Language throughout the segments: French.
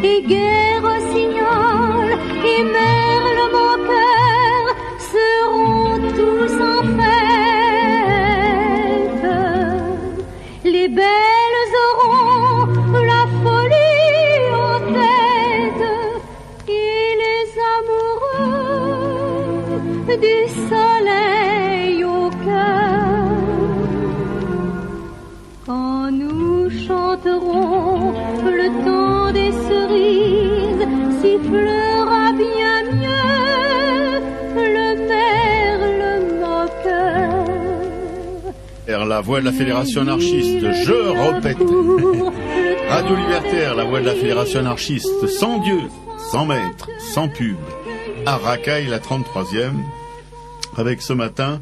et guerre rossignol et merle moqueur seront tous en fête. Les belles auront la folie en tête et les amoureux du soleil au cœur. Quand nous chanterons le temps des cerises, sifflera bien mieux le merle moqueur. La voix de la Fédération anarchiste, je répète. Radio Libertaire, la voix de la Fédération anarchiste, sans Dieu, sans maître, sans pub. À Racaille, la 33e, avec ce matin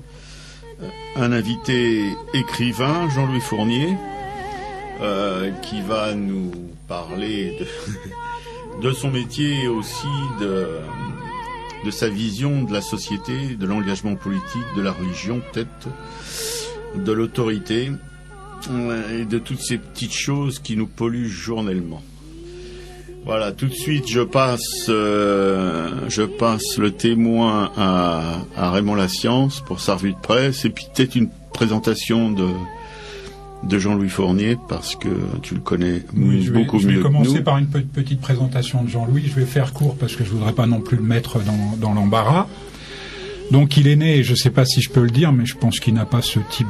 un invité écrivain, Jean-Louis Fournier, qui va nous parler de son métier et aussi de sa vision de la société, de l'engagement politique, de la religion peut-être, de l'autorité et de toutes ces petites choses qui nous polluent journellement. Voilà, tout de suite je passe le témoin à Raymond Lascience pour sa revue de presse et puis peut-être une présentation de Jean-Louis Fournier parce que tu le connais beaucoup mieux. Je vais commencer par une petite présentation de Jean-Louis. Je vais faire court parce que je voudrais pas non plus le mettre dans l'embarras. Donc il est né, je sais pas si je peux le dire, mais je pense qu'il n'a pas ce type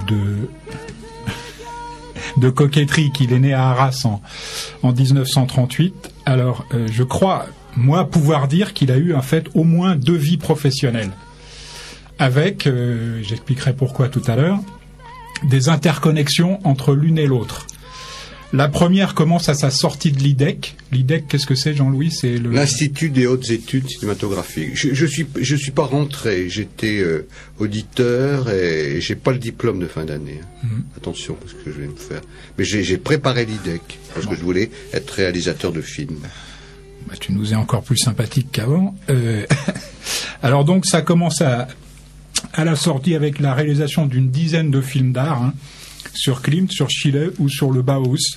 de coquetterie, qu'il est né à Arras en 1938. Alors, je crois, moi, pouvoir dire qu'il a eu, en fait, au moins 2 vies professionnelles. Avec, j'expliquerai pourquoi tout à l'heure, des interconnexions entre l'une et l'autre. La première commence à sa sortie de l'IDEC. L'IDEC, qu'est-ce que c'est, Jean-Louis? C'est l'Institut des hautes études cinématographiques. Je suis pas rentré. J'étais auditeur et j'ai pas le diplôme de fin d'année. Attention, parce que je vais me faire. Mais j'ai préparé l'IDEC parce que je voulais être réalisateur de films. Bah, tu nous es encore plus sympathique qu'avant. Alors donc, ça commence à la sortie avec la réalisation d'une dizaine de films d'art, sur Klimt, sur Schiele ou sur le Bauhaus.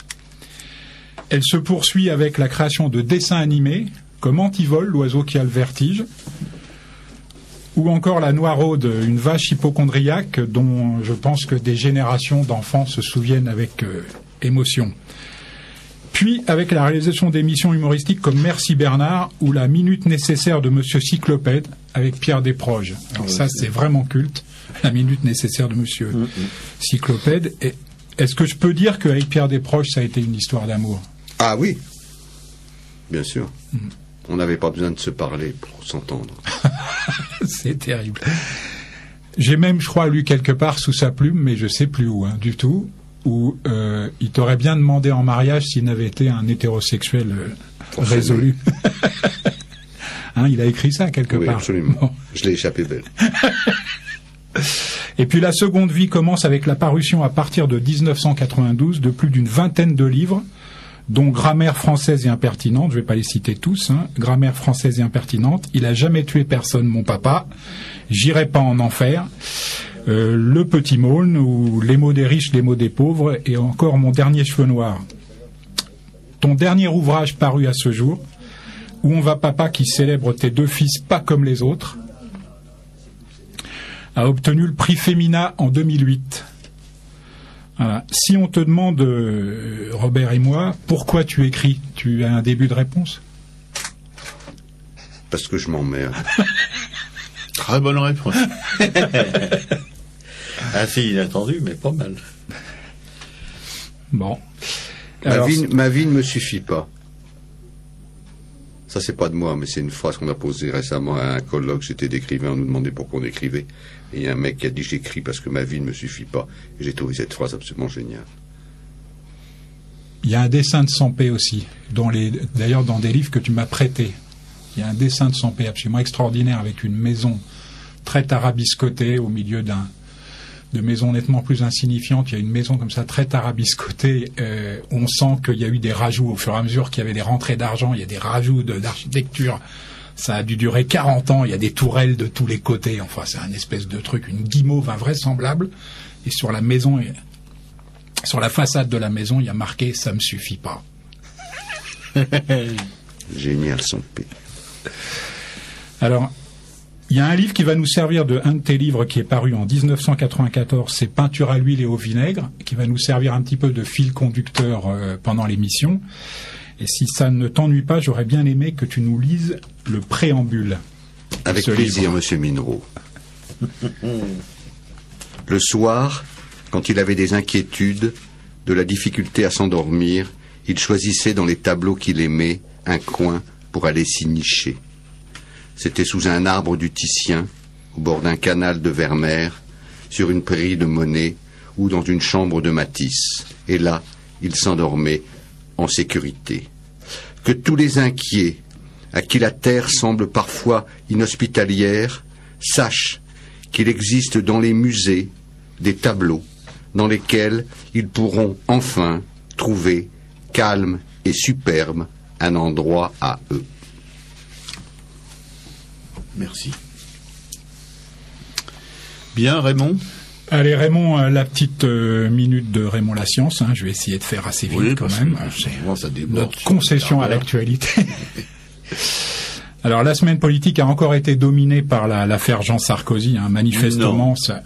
Elle se poursuit avec la création de dessins animés, comme Antivol, l'oiseau qui a le vertige, ou encore La Noiraude, une vache hypocondriaque dont je pense que des générations d'enfants se souviennent avec émotion. Puis avec la réalisation d'émissions humoristiques comme Merci Bernard ou La Minute nécessaire de Monsieur Cyclopède avec Pierre Desproges. Alors ça, c'est vraiment culte. La Minute nécessaire de Monsieur Cyclopède. Et est-ce que je peux dire qu'avec Pierre Desproges, ça a été une histoire d'amour? Ah oui, bien sûr. On n'avait pas besoin de se parler pour s'entendre. C'est terrible. J'ai même, je crois, lu quelque part sous sa plume, mais je sais plus où, du tout, où il t'aurait bien demandé en mariage s'il n'avait été un hétérosexuel résolu. Il a écrit ça quelque part. Oui, absolument. Bon. Je l'ai échappé belle. Et puis la seconde vie commence avec la parution à partir de 1992 de plus d'une vingtaine de livres, dont Grammaire française et impertinente, je ne vais pas les citer tous, Grammaire française et impertinente, Il a jamais tué personne, mon papa, J'irai pas en enfer, Le Petit Maulne, ou Les mots des riches, les mots des pauvres, et encore Mon dernier cheveu noir. Ton dernier ouvrage paru à ce jour, Où on va papa, qui célèbre tes 2 fils pas comme les autres, a obtenu le prix Femina en 2008. Voilà. Si on te demande, Robert et moi, pourquoi tu écris, tu as un début de réponse? Parce que je m'emmerde. Très bonne réponse. Assez inattendu, mais pas mal. Bon. Ma vie ne me suffit pas. Ça, c'est pas de moi, mais c'est une phrase qu'on a posée récemment à un colloque. J'étais d'écrivain, on nous demandait pourquoi on écrivait. Et il y a un mec qui a dit j'écris parce que ma vie ne me suffit pas. Et j'ai trouvé cette phrase absolument géniale. Il y a un dessin de Sampé aussi, d'ailleurs dans des livres que tu m'as prêtés. Il y a un dessin de Sampé absolument extraordinaire avec une maison très tarabiscotée au milieu de maisons nettement plus insignifiantes. Il y a une maison comme ça très tarabiscotée. On sent qu'il y a eu des rajouts au fur et à mesure qu'il y avait des rentrées d'argent. Il y a des rajouts d'architecture. Ça a dû durer 40 ans. Il y a des tourelles de tous les côtés. Enfin, c'est un espèce de truc, une guimauve invraisemblable. Et sur la maison, sur la façade de la maison, il y a marqué « Ça me suffit pas ». Génial son P. Alors, il y a un livre qui va nous servir un de tes livres qui est paru en 1994, c'est Peinture à l'huile et au vinaigre, qui va nous servir un petit peu de fil conducteur pendant l'émission. Et si ça ne t'ennuie pas, j'aurais bien aimé que tu nous lises le préambule. Avec plaisir, Monsieur Minrot. Le soir, quand il avait des inquiétudes, de la difficulté à s'endormir, il choisissait dans les tableaux qu'il aimait un coin pour aller s'y nicher. C'était sous un arbre du Titien, au bord d'un canal de Vermeer, sur une prairie de Monet ou dans une chambre de Matisse. Et là, il s'endormait en sécurité. Que tous les inquiets, à qui la terre semble parfois inhospitalière, sachent qu'il existe dans les musées des tableaux dans lesquels ils pourront enfin trouver, calme et superbe, un endroit à eux. Merci. Bien, Raymond. Allez, Raymond, la petite minute de Raymond la science. Je vais essayer de faire assez vite quand même. Ça déborde, notre concession à l'actualité. Alors, la semaine politique a encore été dominée par l'affaire Jean Sarkozy. Manifestement, ça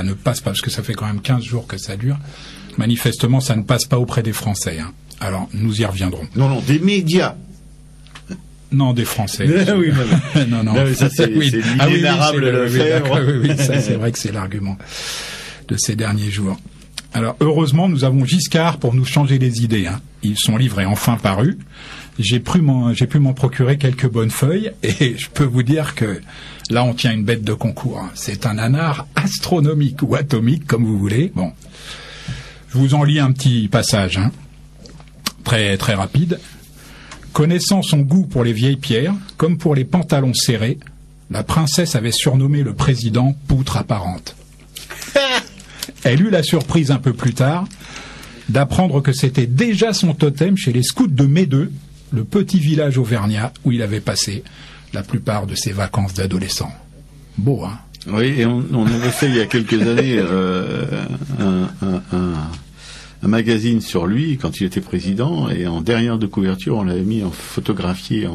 ne passe pas, parce que ça fait quand même 15 jours que ça dure. Manifestement, ça ne passe pas auprès des Français. Alors, nous y reviendrons. Non, des médias. Non, des Français. Oui, non. Non, ça, c'est l'inénarrable de le faire. Oui, ça, c'est vrai que c'est l'argument de ces derniers jours. Alors, heureusement, nous avons Giscard pour nous changer les idées. Ils sont livrés, enfin parus. J'ai pu m'en procurer quelques bonnes feuilles, et je peux vous dire que là, on tient une bête de concours. C'est un nanar astronomique ou atomique, comme vous voulez. Bon. Je vous en lis un petit passage, très, très rapide. Connaissant son goût pour les vieilles pierres, comme pour les pantalons serrés, la princesse avait surnommé le président poutre apparente. Elle eut la surprise un peu plus tard d'apprendre que c'était déjà son totem chez les scouts de Médeux, le petit village auvergnat où il avait passé la plupart de ses vacances d'adolescent. Beau, hein? Oui, et on avait fait il y a quelques années un magazine sur lui quand il était président, et en dernière de couverture, on l'avait mis en photographié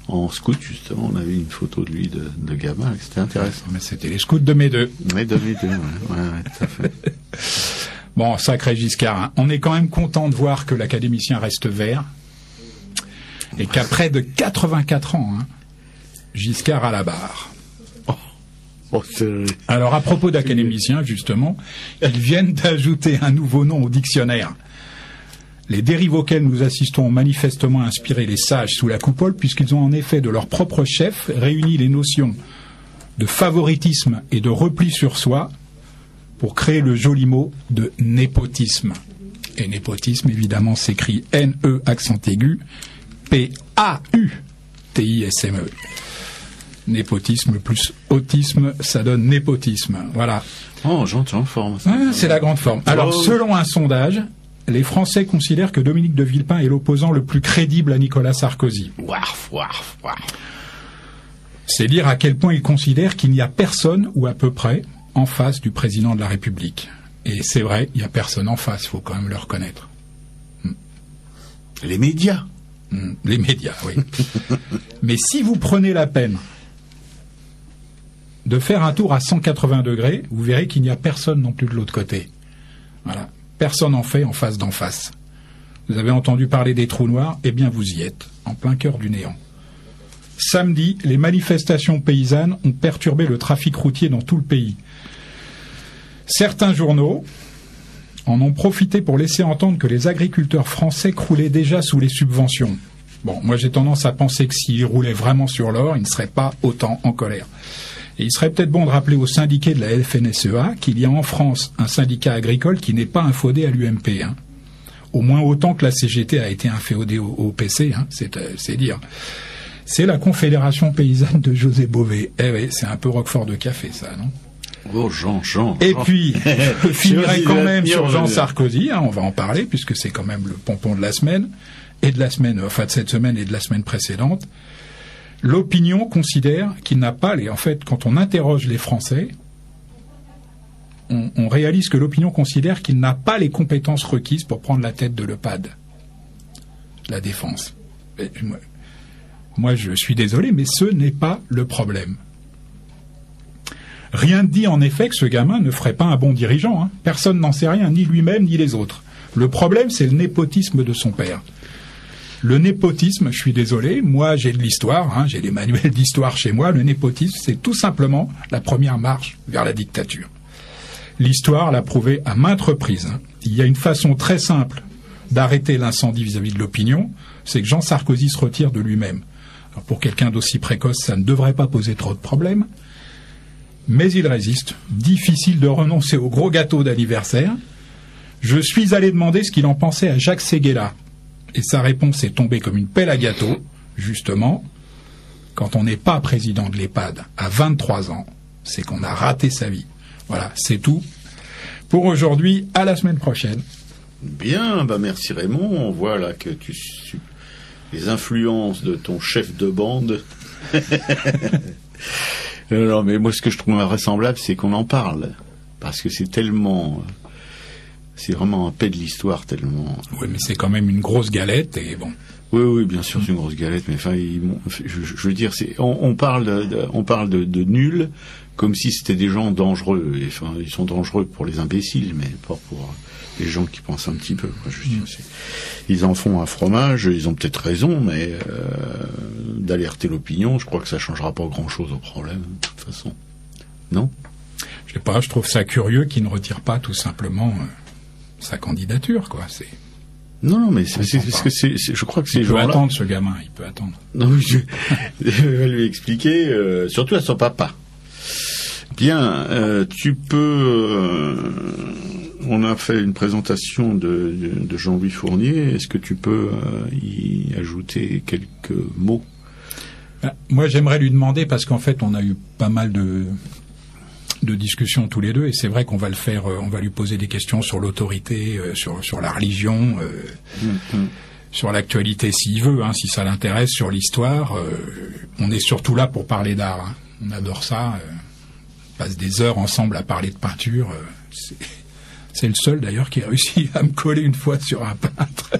en scout, justement. On avait une photo de lui de gamin, c'était intéressant. Mais c'était les scouts de Médeux. Oui, de Médeux, ouais, tout à fait. Bon, sacré Giscard, on est quand même content de voir que l'académicien reste vert, et qu'à près de 84 ans, Giscard à la barre. Alors, à propos d'académiciens, justement, ils viennent d'ajouter un nouveau nom au dictionnaire. Les dérives auxquelles nous assistons ont manifestement inspiré les sages sous la coupole, puisqu'ils ont en effet de leur propre chef réuni les notions de favoritisme et de repli sur soi pour créer le joli mot de népotisme. Et népotisme, évidemment, s'écrit N-E accent aigu, P-A-U-T-I-S-M-E. Népotisme plus autisme, ça donne népotisme. Voilà. Oh, j'entends forme. C'est la grande forme. Alors, selon un sondage, les Français considèrent que Dominique de Villepin est l'opposant le plus crédible à Nicolas Sarkozy. Warf. C'est dire à quel point ils considèrent qu'il n'y a personne, ou à peu près, en face du président de la République. Et c'est vrai, il n'y a personne en face, il faut quand même le reconnaître. Les médias. Les médias, oui. Mais si vous prenez la peine de faire un tour à 180 degrés, vous verrez qu'il n'y a personne non plus de l'autre côté. Voilà. Personne en fait en face d'en face. Vous avez entendu parler des trous noirs? Eh bien, vous y êtes, en plein cœur du néant. Samedi, les manifestations paysannes ont perturbé le trafic routier dans tout le pays. Certains journaux en ont profité pour laisser entendre que les agriculteurs français croulaient déjà sous les subventions. Bon, moi j'ai tendance à penser que s'ils roulaient vraiment sur l'or, ils ne seraient pas autant en colère. Et il serait peut-être bon de rappeler aux syndiqués de la FNSEA qu'il y a en France un syndicat agricole qui n'est pas inféodé à l'UMP. Au moins autant que la CGT a été inféodée au PC, c'est dire. C'est la Confédération paysanne de José Bové. Eh oui, c'est un peu Roquefort de café, ça, non? Oh, Jean. Et puis, je finirai quand même sur Jean Sarkozy, on va en parler, puisque c'est quand même le pompon de la semaine, de cette semaine et de la semaine précédente. L'opinion considère qu'il n'a pas en fait, quand on interroge les Français, on réalise que l'opinion considère qu'il n'a pas les compétences requises pour prendre la tête de l'EPAD. la défense. Et moi, je suis désolé, mais ce n'est pas le problème. Rien ne dit en effet que ce gamin ne ferait pas un bon dirigeant. Hein. Personne n'en sait rien, ni lui-même, ni les autres. Le problème, c'est le népotisme de son père. Le népotisme, je suis désolé, moi j'ai de l'histoire, hein, j'ai des manuels d'histoire chez moi, le népotisme, c'est tout simplement la première marche vers la dictature. L'histoire l'a prouvé à maintes reprises. Hein. Il y a une façon très simple d'arrêter l'incendie vis-à-vis de l'opinion, c'est que Jean Sarkozy se retire de lui-même. Alors pour quelqu'un d'aussi précoce, ça ne devrait pas poser trop de problèmes, mais il résiste. Difficile de renoncer au gros gâteau d'anniversaire. Je suis allé demander ce qu'il en pensait à Jacques Séguéla. Et sa réponse est tombée comme une pelle à gâteau. Justement, quand on n'est pas président de l'EHPAD à 23 ans, c'est qu'on a raté sa vie. Voilà, c'est tout pour aujourd'hui. À la semaine prochaine. Bien, merci Raymond. On voit là que les influences de ton chef de bande. Non, mais moi, ce que je trouve invraisemblable, c'est qu'on en parle. Parce que c'est tellement... C'est vraiment un paix de l'histoire, tellement... Oui, mais c'est quand même une grosse galette, et bon... Oui, bien sûr, c'est une grosse galette, mais enfin, je veux dire, on parle de nuls, comme si c'était des gens dangereux. Et, enfin, ils sont dangereux pour les imbéciles, mais pas pour les gens qui pensent un petit peu. Quoi, je veux dire, ils en font un fromage, ils ont peut-être raison, mais d'alerter l'opinion, je crois que ça changera pas grand-chose au problème, de toute façon. Non ? Je sais pas, je trouve ça curieux qu'ils ne retirent pas tout simplement sa candidature, quoi. C'est... Non, mais je crois que ces gens-là... Il peut attendre, ce gamin, il peut attendre. Non, je vais lui expliquer, surtout à son papa. Bien, tu peux... on a fait une présentation de Jean-Louis Fournier. Est-ce que tu peux y ajouter quelques mots ? Moi, j'aimerais lui demander, parce qu'en fait, on a eu pas mal de discussions tous les deux, et c'est vrai qu'on va le faire, on va lui poser des questions sur l'autorité, sur la religion, sur l'actualité s'il veut, hein, si ça l'intéresse, sur l'histoire. On est surtout là pour parler d'art, hein. On adore ça, on passe des heures ensemble à parler de peinture. C'est le seul d'ailleurs qui a réussi à me coller une fois sur un peintre.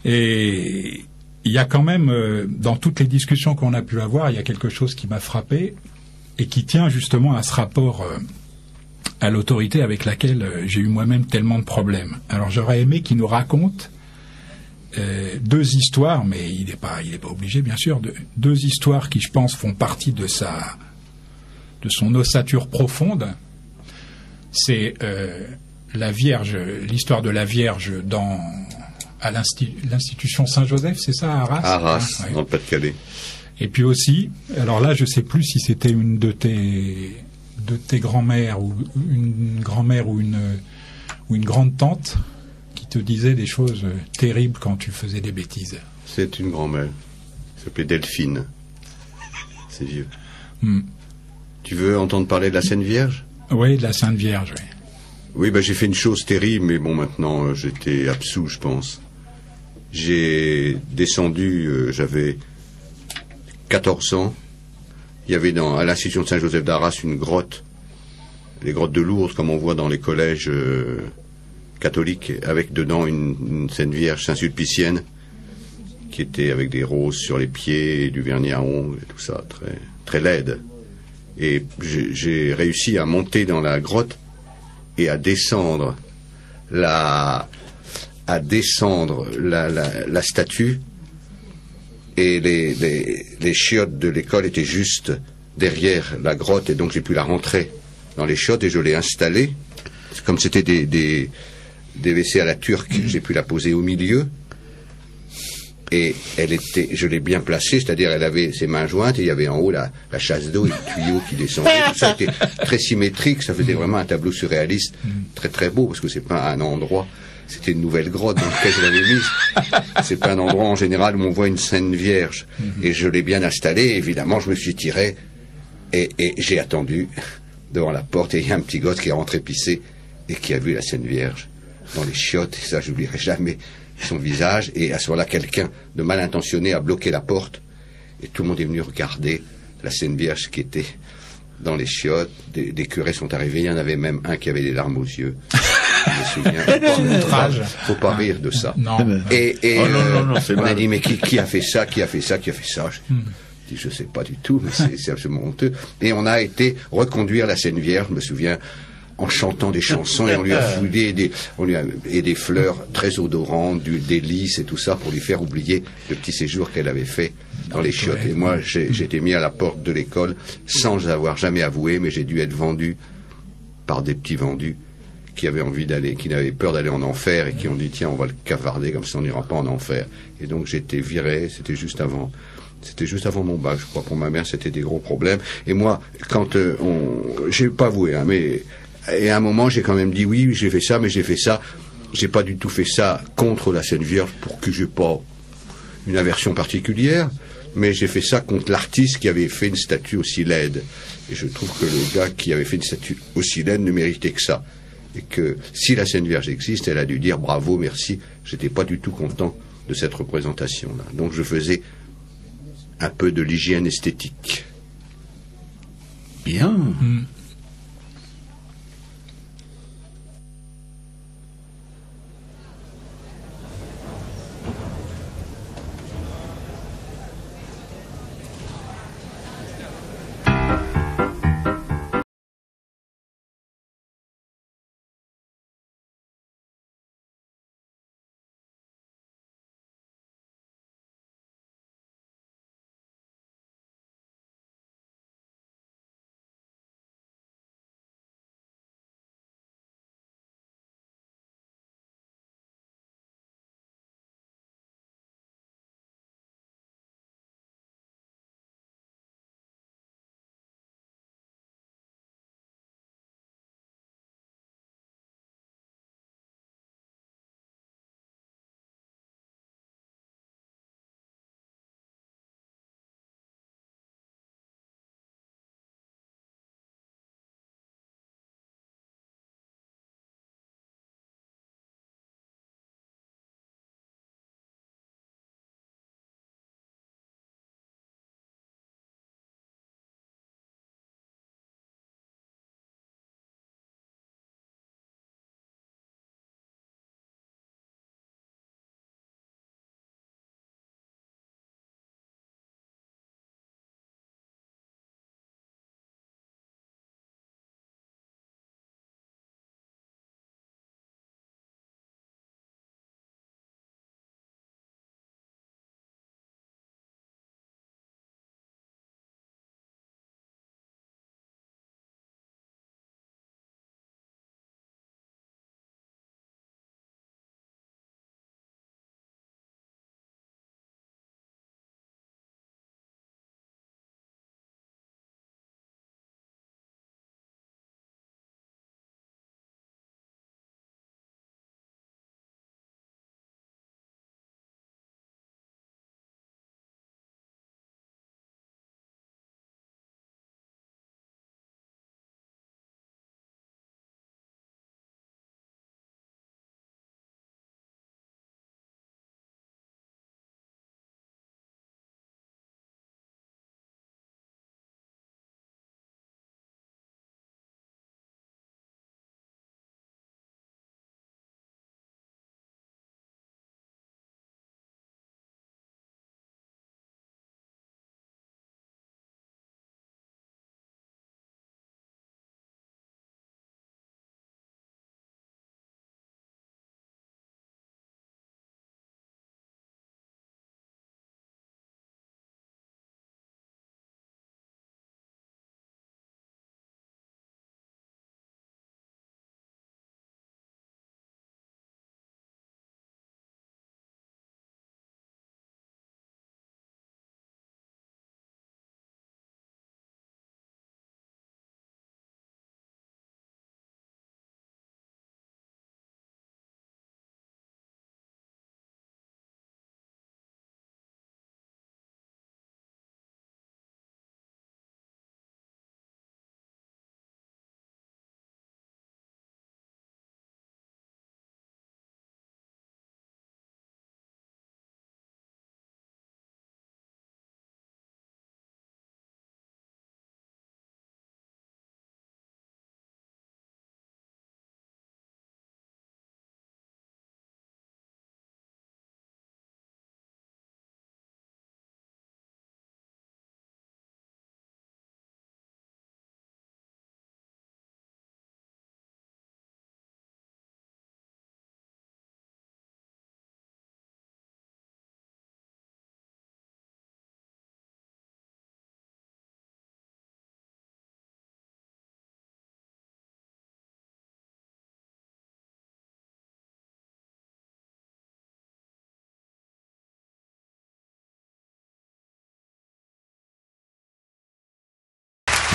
Et il y a quand même, dans toutes les discussions qu'on a pu avoir, il y a quelque chose qui m'a frappé, et qui tient justement à ce rapport à l'autorité avec laquelle j'ai eu moi-même tellement de problèmes. Alors j'aurais aimé qu'il nous raconte deux histoires, mais il n'est pas obligé bien sûr, deux histoires qui je pense font partie de son ossature profonde. C'est la Vierge, l'histoire de la Vierge à l'institution Saint-Joseph, c'est ça, à Arras ? Arras, ouais. Dans le Pas-de-Calais. Et puis aussi, alors là, je sais plus si c'était une de tes grand-mères ou une grand-mère ou une grande-tante qui te disait des choses terribles quand tu faisais des bêtises. C'est une grand-mère. Elle s'appelait Delphine. C'est vieux. Tu veux entendre parler de la Sainte Vierge ? Oui, de la Sainte Vierge, oui. Oui, j'ai fait une chose terrible, mais bon, maintenant, j'étais absous, je pense. J'ai descendu, j'avais 14 ans. Il y avait à l'institution de Saint-Joseph d'Arras une grotte, les grottes de Lourdes, comme on voit dans les collèges catholiques, avec dedans une Sainte Vierge Saint-Sulpicienne, qui était avec des roses sur les pieds, et du vernis à ongles, et tout ça, très, très laide. Et j'ai réussi à monter dans la grotte et à descendre la statue. Et les chiottes de l'école étaient juste derrière la grotte, et donc j'ai pu la rentrer dans les chiottes et je l'ai installée. Comme c'était des WC à la turque, j'ai pu la poser au milieu. Et je l'ai bien placée, c'est-à-dire elle avait ses mains jointes et il y avait en haut la chasse d'eau et le tuyau qui descendait. Tout ça était très symétrique, ça faisait vraiment un tableau surréaliste, très très beau, parce que c'est pas un endroit... C'était une nouvelle grotte dans laquelle je l'avais mise. C'est pas un endroit en général où on voit une Sainte Vierge. Et je l'ai bien installée. Évidemment, je me suis tiré et j'ai attendu devant la porte. Et il y a un petit gosse qui est rentré pisser et qui a vu la Sainte Vierge dans les chiottes. Et ça, j'oublierai jamais son visage. Et à ce moment-là, quelqu'un de mal intentionné a bloqué la porte. Et tout le monde est venu regarder la Sainte Vierge qui était dans les chiottes. Des curés sont arrivés. Il y en avait même un qui avait des larmes aux yeux. Je me souviens. outrage. Faut pas rire de ça. Non. Et Oh, non, c'est on a mal. dit, mais qui a fait ça, qui a fait ça, qui a fait ça? Je sais pas du tout, mais c'est absolument honteux. Et on a été reconduire la Seine Vierge, je me souviens, en chantant des chansons, et on lui a foulé des fleurs très odorantes, des lys et tout ça pour lui faire oublier le petit séjour qu'elle avait fait dans les chiottes. Et moi, j'étais mis à la porte de l'école sans avoir jamais avoué, mais j'ai dû être vendu par des petits vendus qui avaient envie d'aller, qui n'avaient peur d'aller en enfer et qui ont dit tiens, on va le cavarder comme ça on n'ira pas en enfer. Et donc j'étais viré, c'était juste avant mon bac, je crois. Pour ma mère, c'était des gros problèmes. Et moi, quand j'ai pas avoué, hein, mais et à un moment, j'ai quand même dit oui, j'ai fait ça, mais j'ai fait ça. J'ai pas du tout fait ça contre la Sainte Vierge pour que j'ai pas une aversion particulière, mais j'ai fait ça contre l'artiste qui avait fait une statue aussi laide. Et je trouve que le gars qui avait fait une statue aussi laide ne méritait que ça. Et que si la Sainte Vierge existe, elle a dû dire bravo, merci. J'étais pas du tout content de cette représentation-là. Donc je faisais un peu de l'hygiène esthétique. Bien.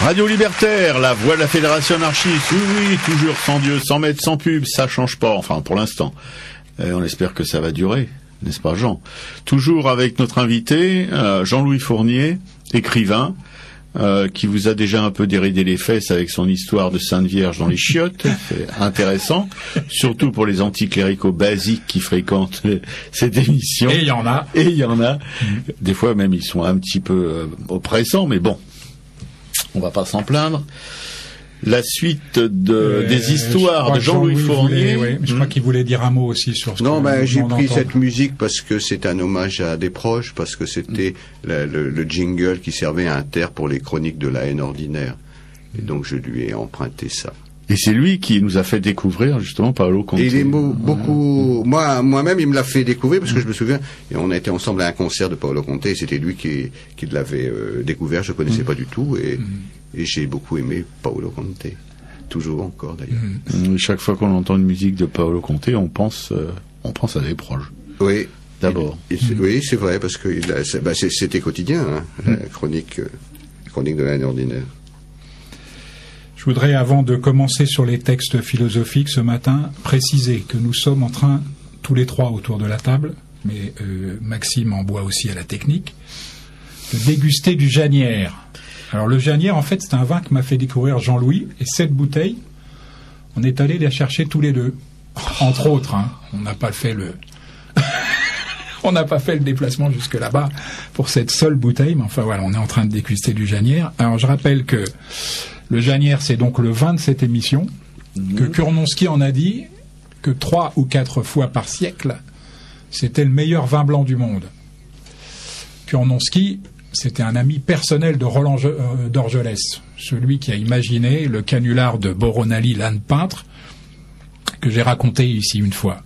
Radio Libertaire, la voix de la Fédération anarchiste. Oui, toujours sans Dieu, sans maître, sans pub, ça change pas, enfin pour l'instant. On espère que ça va durer, n'est-ce pas Jean? Toujours avec notre invité, Jean-Louis Fournier, écrivain, qui vous a déjà un peu déridé les fesses avec son histoire de Sainte Vierge dans les chiottes. C'est intéressant, surtout pour les anticléricaux basiques qui fréquentent cette émission. Et il y en a. Des fois même ils sont un petit peu oppressants, mais bon, on va pas s'en plaindre. La suite des histoires de Jean-Louis Fournier. Je crois qu'il voulait dire un mot aussi sur ce Non, que j'ai pris cette musique parce que c'est un hommage à des proches, parce que c'était le jingle qui servait à Inter pour les chroniques de la haine ordinaire. Et donc je lui ai emprunté ça. Et c'est lui qui nous a fait découvrir justement Paolo Conte. Et il est beaucoup. Moi-même, il me l'a fait découvrir parce que je me souviens. Et on a été ensemble à un concert de Paolo Conte. Et c'était lui qui l'avait découvert. Je connaissais pas du tout. Et j'ai beaucoup aimé Paolo Conte. Toujours encore d'ailleurs. Chaque fois qu'on entend une musique de Paolo Conte, on pense à des proches. Oui. D'abord. Oui, c'est vrai parce que c'était quotidien, hein, la chronique de la haine ordinaire. Je voudrais, avant de commencer sur les textes philosophiques ce matin, préciser que nous sommes en train, tous les trois autour de la table, mais Maxime en boit aussi à la technique, de déguster du Janière. Alors le Janière, en fait, c'est un vin que m'a fait découvrir Jean-Louis, et cette bouteille, on est allé la chercher tous les deux. Entre autres, hein, on n'a pas fait le déplacement jusque là-bas pour cette seule bouteille, mais enfin voilà, on est en train de déguster du Janière. Alors je rappelle que le Janière, c'est donc le vin de cette émission, que Kurnonski en a dit que 3 ou 4 fois par siècle, c'était le meilleur vin blanc du monde. Kurnonski, c'était un ami personnel de Roland d'Orgelès, celui qui a imaginé le canular de Boronali, l'âne peintre, que j'ai raconté ici une fois.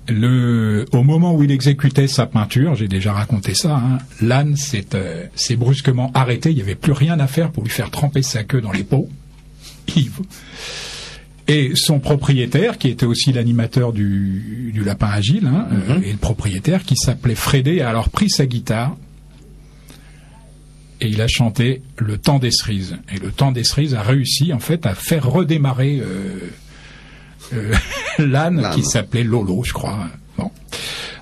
Au moment où il exécutait sa peinture, j'ai déjà raconté ça, hein, l'âne s'est brusquement arrêté, il n'y avait plus rien à faire pour lui faire tremper sa queue dans les pots. Et son propriétaire, qui était aussi l'animateur du Lapin Agile, hein, et le propriétaire, qui s'appelait Frédé, a alors pris sa guitare et il a chanté Le Temps des cerises. Et Le Temps des cerises a réussi en fait à faire redémarrer l'âne qui s'appelait Lolo, je crois. Bon.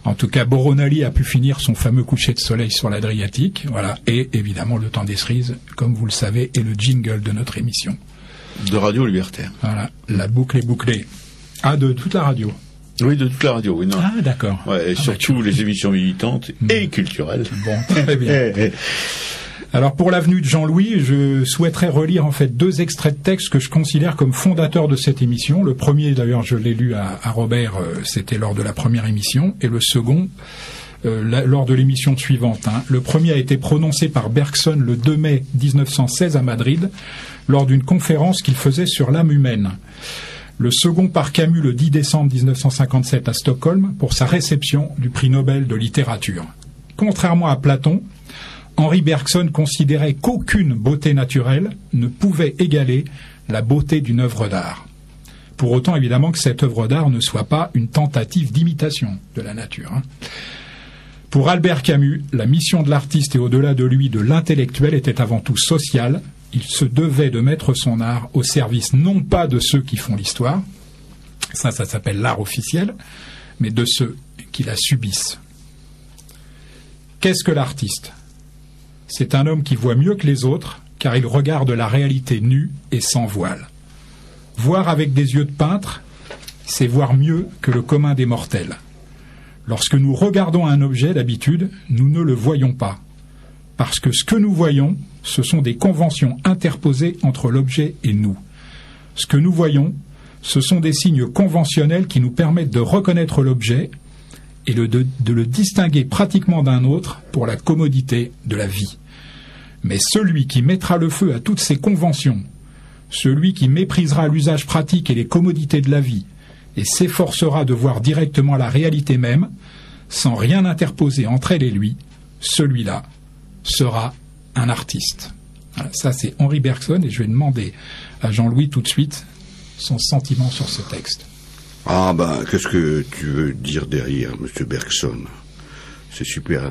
En tout cas, Boronali a pu finir son fameux coucher de soleil sur l'Adriatique. Voilà. Et évidemment, Le Temps des cerises, comme vous le savez, est le jingle de notre émission. De Radio Libertaire. Voilà. La boucle est bouclée. Ah, de toute la radio. Oui, de toute la radio, oui. Non. Ah, d'accord. Ouais, et surtout les émissions militantes et culturelles. Bon, très bien. Alors pour l'avenue de Jean-Louis, je souhaiterais relire en fait 2 extraits de texte que je considère comme fondateurs de cette émission. Le premier, d'ailleurs, je l'ai lu à Robert, c'était lors de la première émission, et le second, lors de l'émission suivante. Hein. Le premier a été prononcé par Bergson le 2 mai 1916 à Madrid, lors d'une conférence qu'il faisait sur l'âme humaine. Le second par Camus le 10 décembre 1957 à Stockholm, pour sa réception du prix Nobel de littérature. Contrairement à Platon, Henri Bergson considérait qu'aucune beauté naturelle ne pouvait égaler la beauté d'une œuvre d'art. Pour autant, évidemment, que cette œuvre d'art ne soit pas une tentative d'imitation de la nature. Hein. Pour Albert Camus, la mission de l'artiste et au-delà de lui de l'intellectuel était avant tout sociale. Il se devait de mettre son art au service non pas de ceux qui font l'histoire, ça s'appelle l'art officiel, mais de ceux qui la subissent. Qu'est-ce que l'artiste ? C'est un homme qui voit mieux que les autres, car il regarde la réalité nue et sans voile. Voir avec des yeux de peintre, c'est voir mieux que le commun des mortels. Lorsque nous regardons un objet, d'habitude, nous ne le voyons pas. Parce que ce que nous voyons, ce sont des conventions interposées entre l'objet et nous. Ce que nous voyons, ce sont des signes conventionnels qui nous permettent de reconnaître l'objet et de le distinguer pratiquement d'un autre pour la commodité de la vie. Mais celui qui mettra le feu à toutes ces conventions, celui qui méprisera l'usage pratique et les commodités de la vie, et s'efforcera de voir directement la réalité même, sans rien interposer entre elle et lui, celui-là sera un artiste. Voilà, ça c'est Henri Bergson, et je vais demander à Jean-Louis tout de suite son sentiment sur ce texte. Ah qu'est-ce que tu veux dire derrière, M. Bergson? C'est super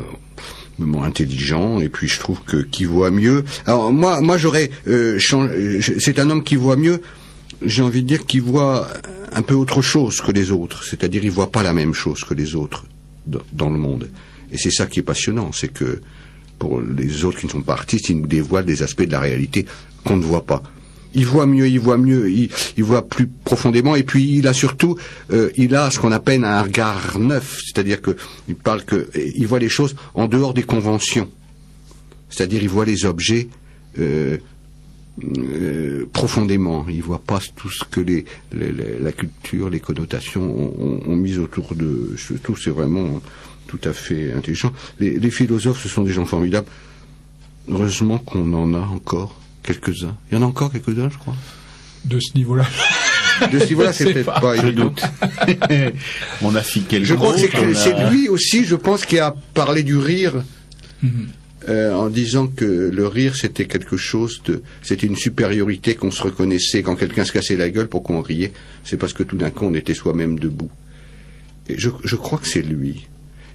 intelligent, et puis je trouve qu'il voit mieux. Alors moi j'aurais c'est un homme qui voit mieux, j'ai envie de dire qu'il voit un peu autre chose que les autres, c'est-à-dire il voit pas la même chose que les autres dans le monde. Et c'est ça qui est passionnant, c'est que pour les autres qui ne sont pas artistes, ils nous dévoilent des aspects de la réalité qu'on ne voit pas. Il voit mieux, il voit plus profondément, et puis il a surtout, il a ce qu'on appelle un regard neuf, c'est-à-dire que il voit les choses en dehors des conventions, c'est-à-dire il voit les objets profondément, il voit pas tout ce que la culture, les connotations ont mis autour de. Je trouve que c'est vraiment tout à fait intelligent. Les philosophes, ce sont des gens formidables. Heureusement qu'on en a encore quelques-uns. Il y en a encore quelques-uns, je crois. De ce niveau-là. De ce niveau-là, c'est peut-être pas évident. On a fiqué le Je crois gros, que c'est lui aussi, je pense, qui a parlé du rire, en disant que le rire, c'était quelque chose c'était une supériorité qu'on se reconnaissait quand quelqu'un se cassait la gueule pour qu'on riait. C'est parce que tout d'un coup, on était soi-même debout. Et je crois que c'est lui.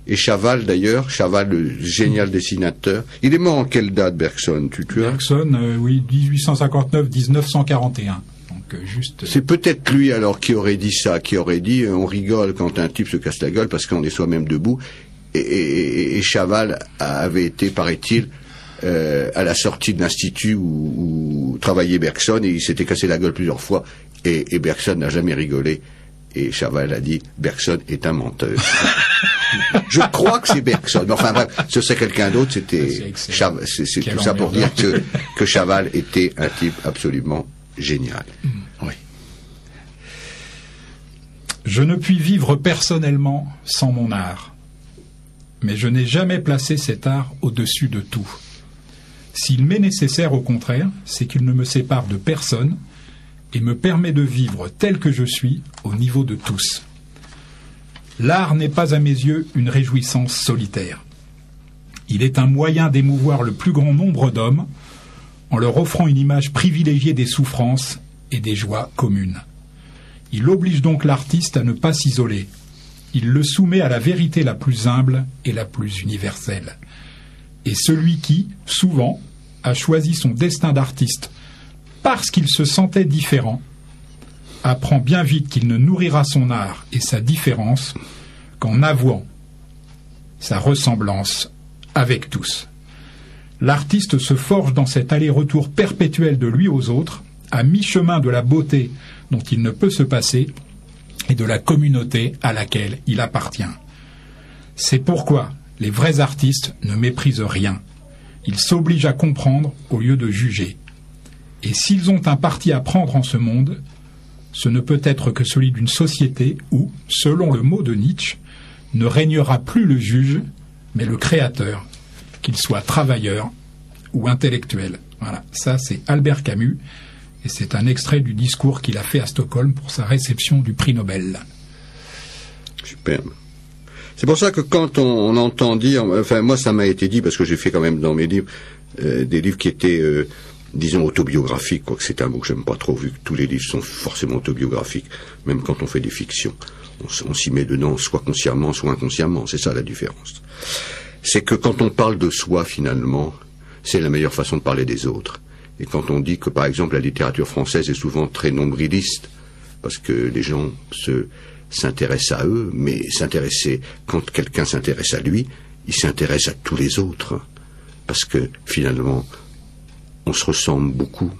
Et Chaval, d'ailleurs, le génial dessinateur. Il est mort en quelle date, Bergson, tu vois? Bergson, oui, 1859-1941. Donc, juste. C'est peut-être lui, alors, qui aurait dit ça, qui aurait dit, on rigole quand un type se casse la gueule parce qu'on est soi-même debout. Et Chaval avait été, paraît-il, à la sortie de l'institut où travaillait Bergson, et il s'était cassé la gueule plusieurs fois, et Bergson n'a jamais rigolé. Et Chaval a dit, Bergson est un menteur. Je crois que c'est Bergson. Enfin bref, ce serait quelqu'un d'autre, c'était Chaval. C'est tout ça pour dire que Chaval était un type absolument génial. Oui. Je ne puis vivre personnellement sans mon art. Mais je n'ai jamais placé cet art au-dessus de tout. S'il m'est nécessaire, au contraire, c'est qu'il ne me sépare de personne et me permet de vivre tel que je suis au niveau de tous. L'art n'est pas à mes yeux une réjouissance solitaire. Il est un moyen d'émouvoir le plus grand nombre d'hommes en leur offrant une image privilégiée des souffrances et des joies communes. Il oblige donc l'artiste à ne pas s'isoler. Il le soumet à la vérité la plus humble et la plus universelle. Et celui qui, souvent, a choisi son destin d'artiste parce qu'il se sentait différent, apprend bien vite qu'il ne nourrira son art et sa différence qu'en avouant sa ressemblance avec tous. L'artiste se forge dans cet aller-retour perpétuel de lui aux autres, à mi-chemin de la beauté dont il ne peut se passer et de la communauté à laquelle il appartient. C'est pourquoi les vrais artistes ne méprisent rien. Ils s'obligent à comprendre au lieu de juger. Et s'ils ont un parti à prendre en ce monde, ce ne peut être que celui d'une société où, selon le mot de Nietzsche, ne régnera plus le juge, mais le créateur, qu'il soit travailleur ou intellectuel. Voilà, ça c'est Albert Camus, et c'est un extrait du discours qu'il a fait à Stockholm pour sa réception du prix Nobel. Superbe. C'est pour ça que quand on entend dire, enfin moi ça m'a été dit, parce que j'ai fait quand même dans mes livres, des livres qui étaient, disons, autobiographiques, quoique c'est un mot que j'aime pas trop, vu que tous les livres sont forcément autobiographiques, même quand on fait des fictions. On s'y met dedans, soit consciemment, soit inconsciemment, c'est ça la différence. C'est que quand on parle de soi, finalement, c'est la meilleure façon de parler des autres. Et quand on dit que, par exemple, la littérature française est souvent très nombriliste, parce que les gens s'intéressent à eux, mais quand quelqu'un s'intéresse à lui, il s'intéresse à tous les autres. Parce que, finalement, on se ressemble beaucoup.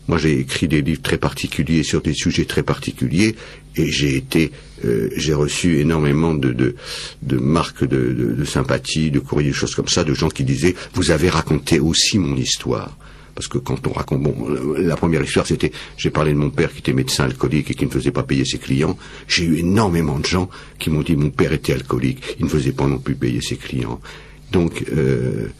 Moi, j'ai écrit des livres très particuliers sur des sujets très particuliers, et j'ai reçu énormément de marques de sympathie, de courriers, de choses comme ça, de gens qui disaient, vous avez raconté aussi mon histoire. Parce que quand on raconte, la première histoire c'était, j'ai parlé de mon père qui était médecin alcoolique et qui ne faisait pas payer ses clients. J'ai eu énormément de gens qui m'ont dit, mon père était alcoolique, il ne faisait pas non plus payer ses clients. Donc,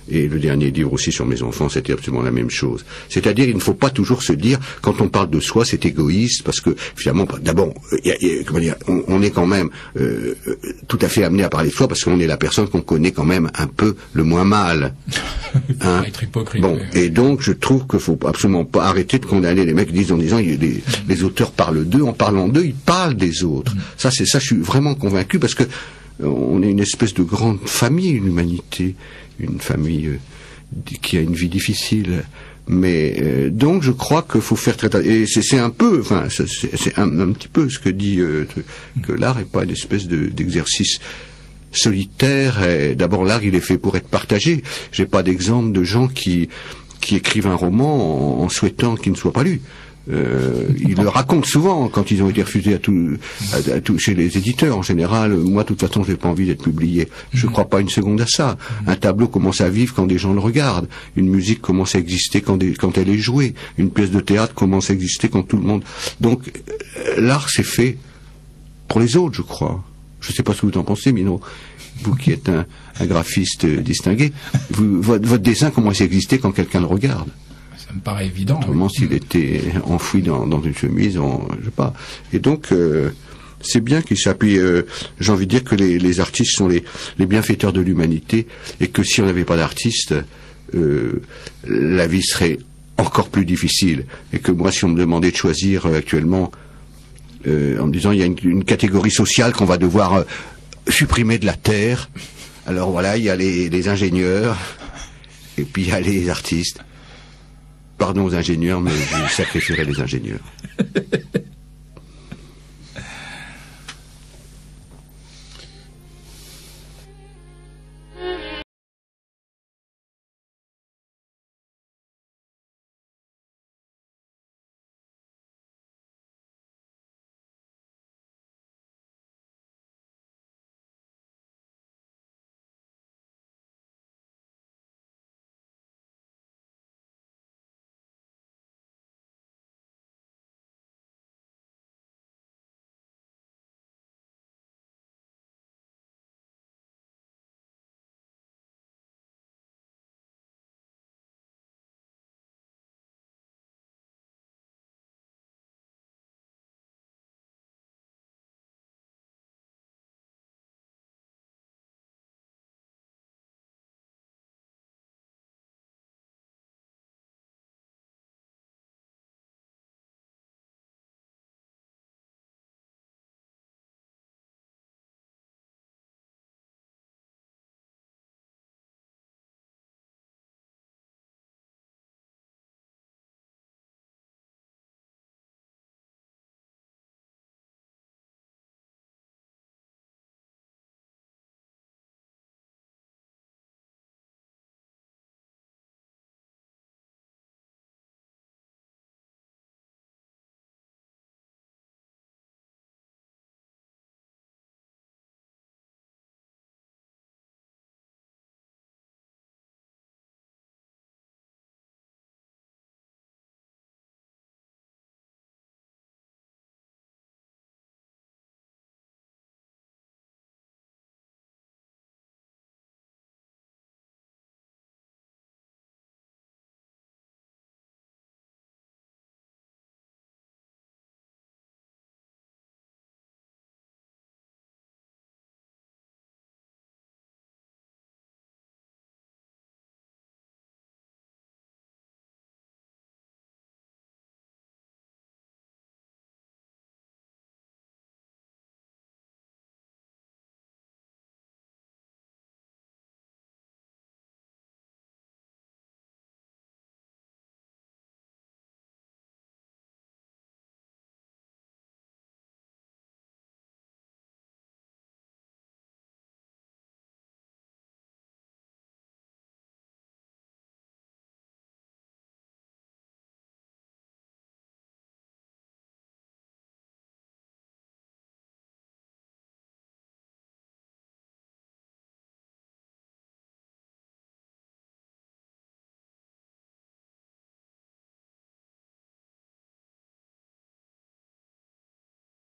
et le dernier livre aussi sur mes enfants, c'était absolument la même chose. C'est-à-dire, il ne faut pas toujours se dire, quand on parle de soi, c'est égoïste, parce que finalement, d'abord, on est quand même tout à fait amené à parler de soi, parce qu'on est la personne qu'on connaît quand même un peu le moins mal. Hein? Être hypocrite. Bon, et donc, je trouve qu'il faut absolument pas arrêter de condamner les mecs qui disent en disant, les auteurs parlent d'eux, en parlant d'eux, ils parlent des autres. Ça, je suis vraiment convaincu, parce que on est une espèce de grande famille, l'humanité, une famille qui a une vie difficile. Mais donc je crois qu'il faut faire très attention. Et c'est un peu, enfin c'est un petit peu ce que dit que l'art est pas une espèce d'exercice solitaire. D'abord l'art il est fait pour être partagé. J'ai pas d'exemple de gens qui écrivent un roman en souhaitant qu'il ne soit pas lu. Ils le racontent souvent quand ils ont été refusés à tout chez les éditeurs en général. Moi, de toute façon, j'ai pas envie d'être publié. Je crois pas une seconde à ça. Un tableau commence à vivre quand des gens le regardent. Une musique commence à exister quand elle est jouée. Une pièce de théâtre commence à exister quand tout le monde. Donc, l'art c'est fait pour les autres, je crois. Je sais pas ce que vous en pensez, Mino. Vous qui êtes un graphiste distingué, votre dessin commence à exister quand quelqu'un le regarde. Ça me paraît évident. Autrement, s'il était enfoui dans une chemise, je sais pas. Et donc, c'est bien qu'il s'appuie. J'ai envie de dire que les artistes sont les bienfaiteurs de l'humanité, et que si on n'avait pas d'artistes, la vie serait encore plus difficile. Et que moi, si on me demandait de choisir actuellement, en me disant il y a une catégorie sociale qu'on va devoir supprimer de la terre. Alors voilà, il y a les ingénieurs, et puis il y a les artistes. Pardon aux ingénieurs, mais je sacrifierai les ingénieurs.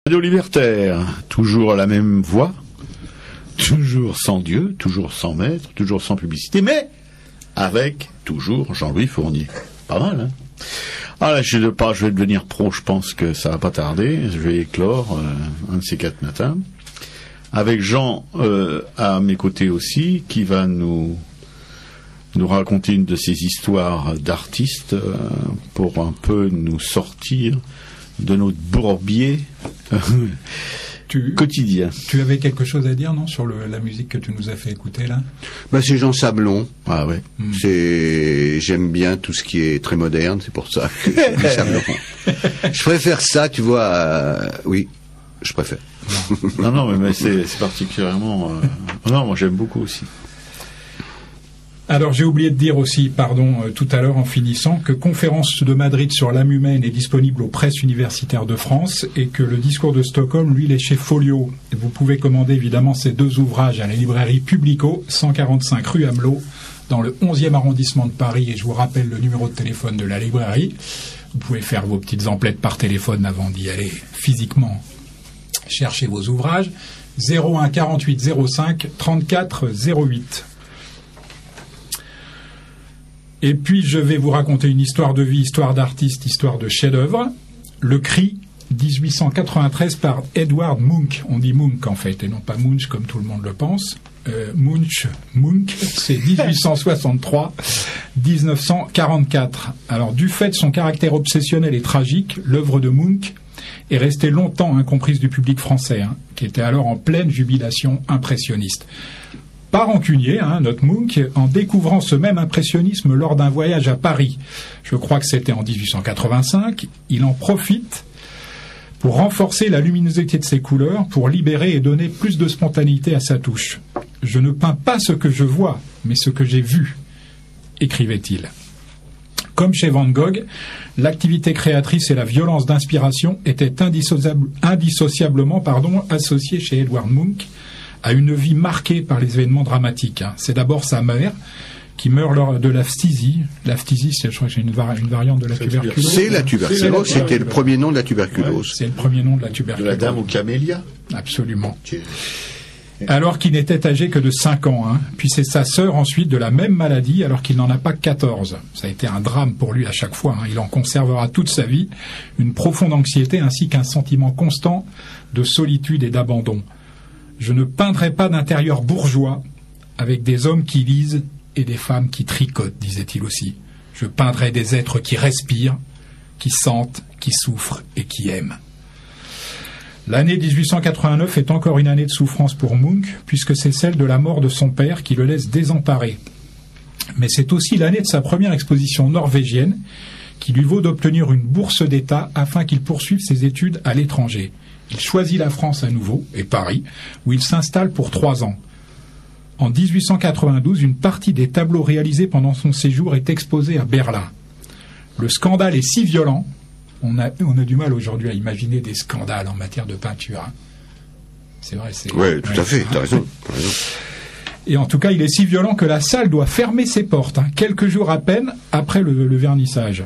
Radio Libertaire, toujours la même voix, toujours sans Dieu, toujours sans maître, toujours sans publicité, mais avec toujours Jean-Louis Fournier. Pas mal, hein? Ah là, je vais devenir pro, je pense que ça va pas tarder. Je vais éclore un de ces 4 matins. Avec Jean à mes côtés aussi, qui va nous raconter une de ses histoires d'artistes pour un peu nous sortir de notre bourbier. quotidien. Tu avais quelque chose à dire, non, sur la musique que tu nous as fait écouter, là? C'est Jean Sablon. Ah ouais. J'aime bien tout ce qui est très moderne, c'est pour ça que je dis Sablon. Je préfère ça, tu vois, oui, je préfère. Non, mais c'est particulièrement... Non, moi j'aime beaucoup aussi. Alors j'ai oublié de dire aussi, tout à l'heure en finissant, que Conférence de Madrid sur l'âme humaine est disponible aux presses universitaires de France et que le discours de Stockholm, lui, il est chez Folio. Et vous pouvez commander évidemment ces 2 ouvrages à la librairie Publico, 145 rue Amelot, dans le 11e arrondissement de Paris. Et je vous rappelle le numéro de téléphone de la librairie. Vous pouvez faire vos petites emplettes par téléphone avant d'y aller physiquement chercher vos ouvrages. 01 48 05 34 08. Et puis, je vais vous raconter une histoire de vie, histoire d'artiste, histoire de chef-d'œuvre. Le Cri, 1893, par Edward Munch. On dit Munch, en fait, et non pas Munch, comme tout le monde le pense. Munch, c'est 1863-1944. Alors, du fait de son caractère obsessionnel et tragique, l'œuvre de Munch est restée longtemps incomprise du public français, qui était alors en pleine jubilation impressionniste. Pas rancunier, notre Munch, en découvrant ce même impressionnisme lors d'un voyage à Paris. Je crois que c'était en 1885. Il en profite pour renforcer la luminosité de ses couleurs, pour libérer et donner plus de spontanéité à sa touche. Je ne peins pas ce que je vois, mais ce que j'ai vu, écrivait-il. Comme chez Van Gogh, l'activité créatrice et la violence d'inspiration étaient indissociablement associées chez Edward Munch à une vie marquée par les événements dramatiques. C'est d'abord sa mère qui meurt lors de l'aphthysie. L'aphthysie, je crois que c'est une variante de la tuberculose. C'est la tuberculose, c'était le premier nom de la tuberculose. Ouais, c'est le premier nom de la tuberculose. De la dame aux camélias. Absolument. Alors qu'il n'était âgé que de 5 ans. Puis c'est sa sœur ensuite de la même maladie alors qu'il n'en a pas 14. Ça a été un drame pour lui à chaque fois. Il en conservera toute sa vie une profonde anxiété ainsi qu'un sentiment constant de solitude et d'abandon. Je ne peindrai pas d'intérieur bourgeois avec des hommes qui lisent et des femmes qui tricotent, disait-il aussi. Je peindrai des êtres qui respirent, qui sentent, qui souffrent et qui aiment. L'année 1889 est encore une année de souffrance pour Munch, puisque c'est celle de la mort de son père qui le laisse désemparé. Mais c'est aussi l'année de sa première exposition norvégienne, qui lui vaut d'obtenir une bourse d'État afin qu'il poursuive ses études à l'étranger. Il choisit la France à nouveau, et Paris, où il s'installe pour 3 ans. En 1892, une partie des tableaux réalisés pendant son séjour est exposée à Berlin. Le scandale est si violent, on a du mal aujourd'hui à imaginer des scandales en matière de peinture. C'est vrai, c'est... Oui, tout à fait, t'as raison. Et en tout cas, il est si violent que la salle doit fermer ses portes, quelques jours à peine après le vernissage.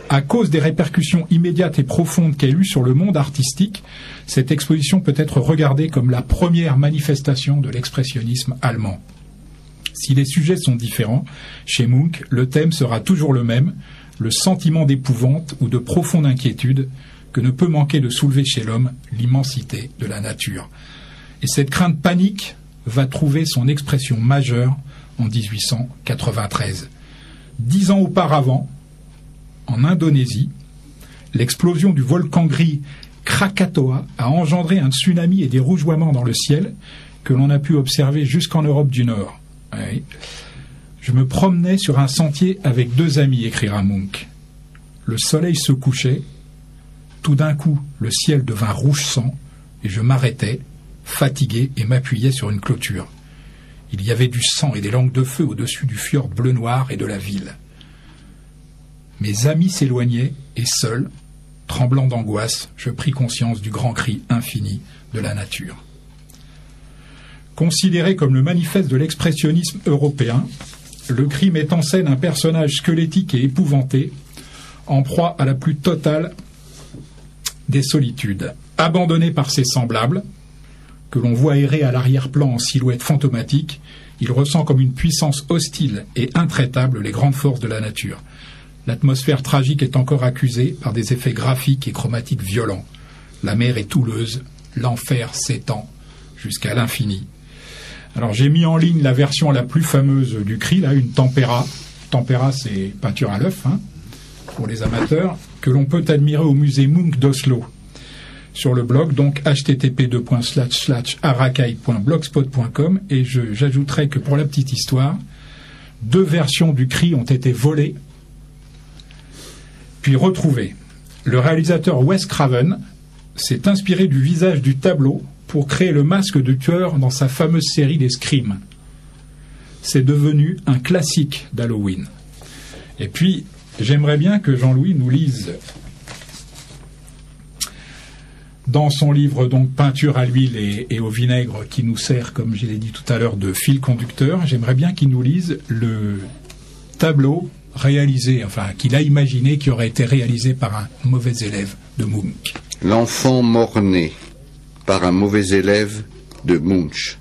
À cause des répercussions immédiates et profondes qu'elle a eues sur le monde artistique, cette exposition peut être regardée comme la première manifestation de l'expressionnisme allemand. Si les sujets sont différents, chez Munch, le thème sera toujours le même, le sentiment d'épouvante ou de profonde inquiétude que ne peut manquer de soulever chez l'homme l'immensité de la nature. Et cette crainte panique va trouver son expression majeure en 1893. 10 ans auparavant, en Indonésie, l'explosion du volcan gris Krakatoa a engendré un tsunami et des rougeoiements dans le ciel que l'on a pu observer jusqu'en Europe du Nord. Oui. Je me promenais sur un sentier avec 2 amis, écrira Munch. Le soleil se couchait. Tout d'un coup, le ciel devint rouge sang et je m'arrêtais, fatigué, et m'appuyais sur une clôture. Il y avait du sang et des langues de feu au-dessus du fjord bleu-noir et de la ville. Mes amis s'éloignaient et seul, tremblant d'angoisse, je pris conscience du grand cri infini de la nature. Considéré comme le manifeste de l'expressionnisme européen, le cri met en scène un personnage squelettique et épouvanté, en proie à la plus totale des solitudes. Abandonné par ses semblables, que l'on voit errer à l'arrière-plan en silhouette fantomatique, il ressent comme une puissance hostile et intraitable les grandes forces de la nature. L'atmosphère tragique est encore accusée par des effets graphiques et chromatiques violents. La mer est houleuse, l'enfer s'étend jusqu'à l'infini. Alors j'ai mis en ligne la version la plus fameuse du cri, là, une tempéra. Tempéra, c'est peinture à l'œuf, pour les amateurs, que l'on peut admirer au musée Munch d'Oslo. sur le blog, donc http://arakai.blogspot.com, et j'ajouterai que pour la petite histoire, 2 versions du cri ont été volées puis retrouvées. Le réalisateur Wes Craven s'est inspiré du visage du tableau pour créer le masque du tueur dans sa fameuse série des Scream. C'est devenu un classique d'Halloween. Et puis, j'aimerais bien que Jean-Louis nous lise dans son livre donc Peinture à l'huile et au vinaigre, qui nous sert, comme je l'ai dit tout à l'heure, de fil conducteur, j'aimerais bien qu'il nous lise le tableau réalisé, enfin qu'il a imaginé, qui aurait été réalisé par un mauvais élève de Munch. L'enfant mort-né par un mauvais élève de Munch.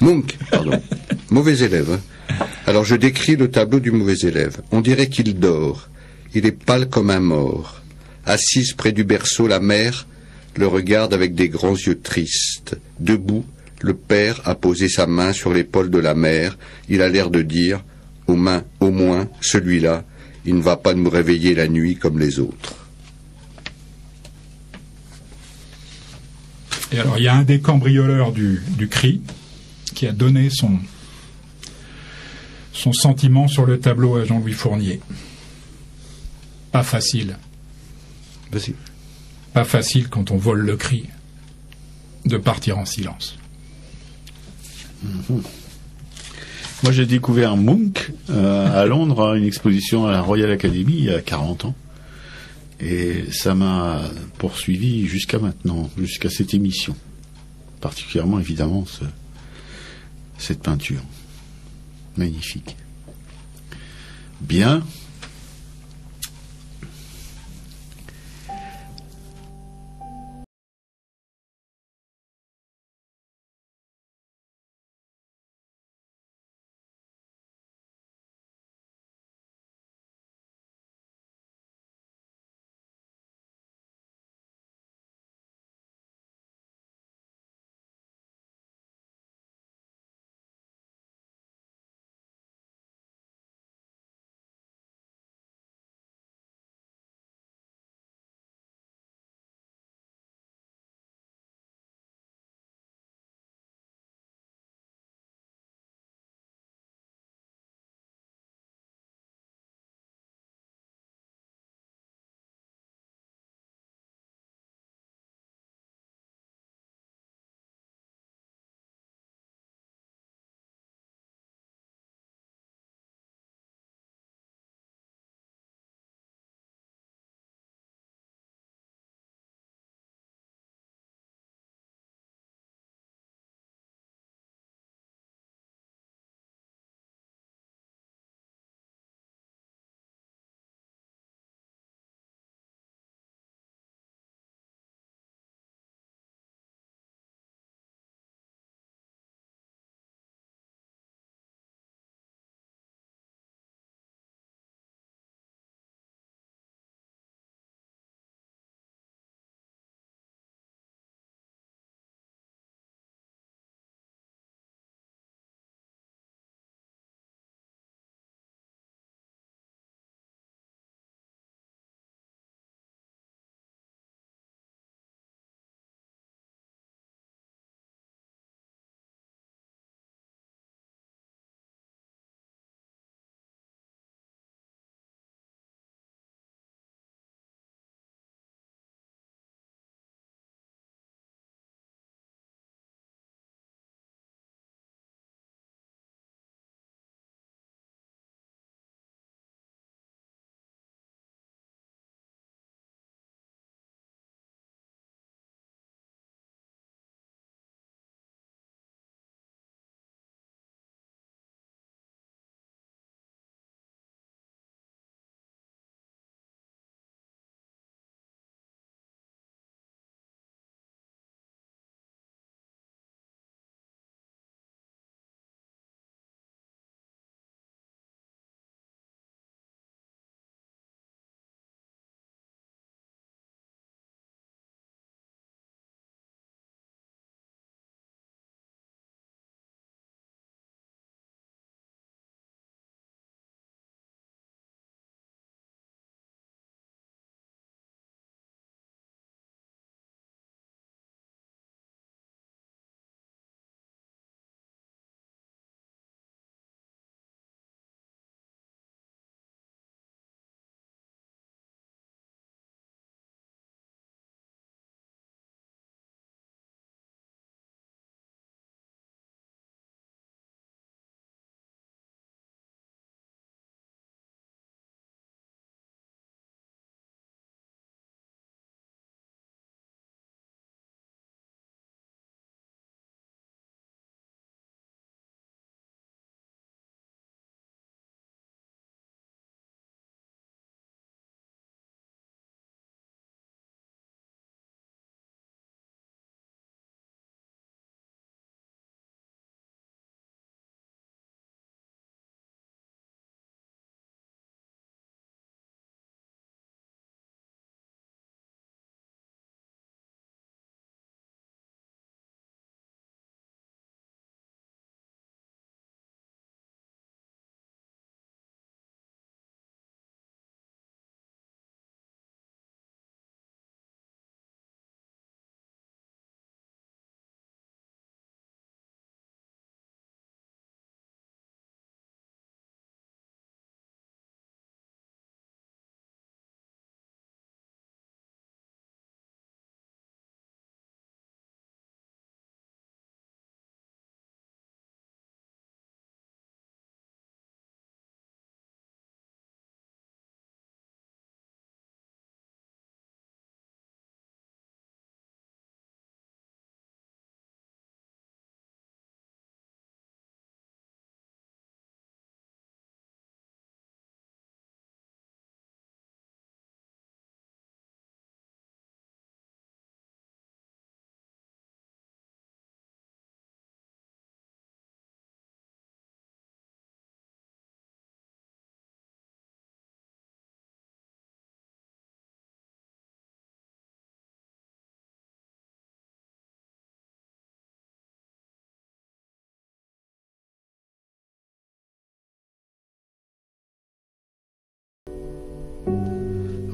Munch, pardon. Mauvais élève. Hein. Alors je décris le tableau du mauvais élève. On dirait qu'il dort. Il est pâle comme un mort. Assise près du berceau, la mère le regarde avec des grands yeux tristes. Debout, le père a posé sa main sur l'épaule de la mère. Il a l'air de dire, au moins, celui-là, il ne va pas nous réveiller la nuit comme les autres. Et alors, il y a un des cambrioleurs du cri qui a donné son sentiment sur le tableau à Jean-Louis Fournier. Pas facile. Vas-y. Pas facile quand on vole le cri de partir en silence. Moi, j'ai découvert Munch à Londres, à une exposition à la Royal Academy il y a 40 ans. Et ça m'a poursuivi jusqu'à maintenant, jusqu'à cette émission. Particulièrement, évidemment, cette peinture. Magnifique. Bien.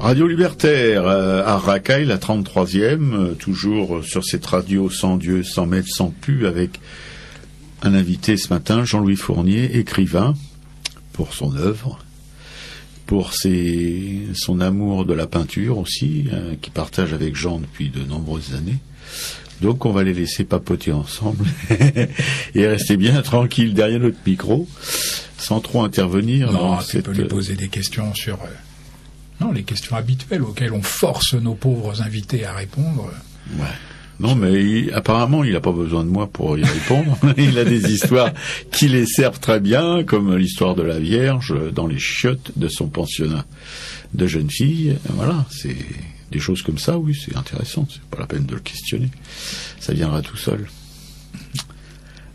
Radio Libertaire, à Racaille, la 33e, toujours sur cette radio sans Dieu, sans maître, sans pub, avec un invité ce matin, Jean-Louis Fournier, écrivain, pour son œuvre, pour son amour de la peinture aussi, qui partage avec Jean depuis de nombreuses années. Donc on va les laisser papoter ensemble et rester bien tranquille derrière notre micro, sans trop intervenir. Non, tu peux lui poser des questions sur... les questions habituelles auxquelles on force nos pauvres invités à répondre. Ouais. Non, mais apparemment, il n'a pas besoin de moi pour y répondre. Il a des histoires qui les servent très bien, comme l'histoire de la Vierge dans les chiottes de son pensionnat de jeunes filles. Voilà, c'est des choses comme ça, oui, c'est intéressant. C'est pas la peine de le questionner. Ça viendra tout seul.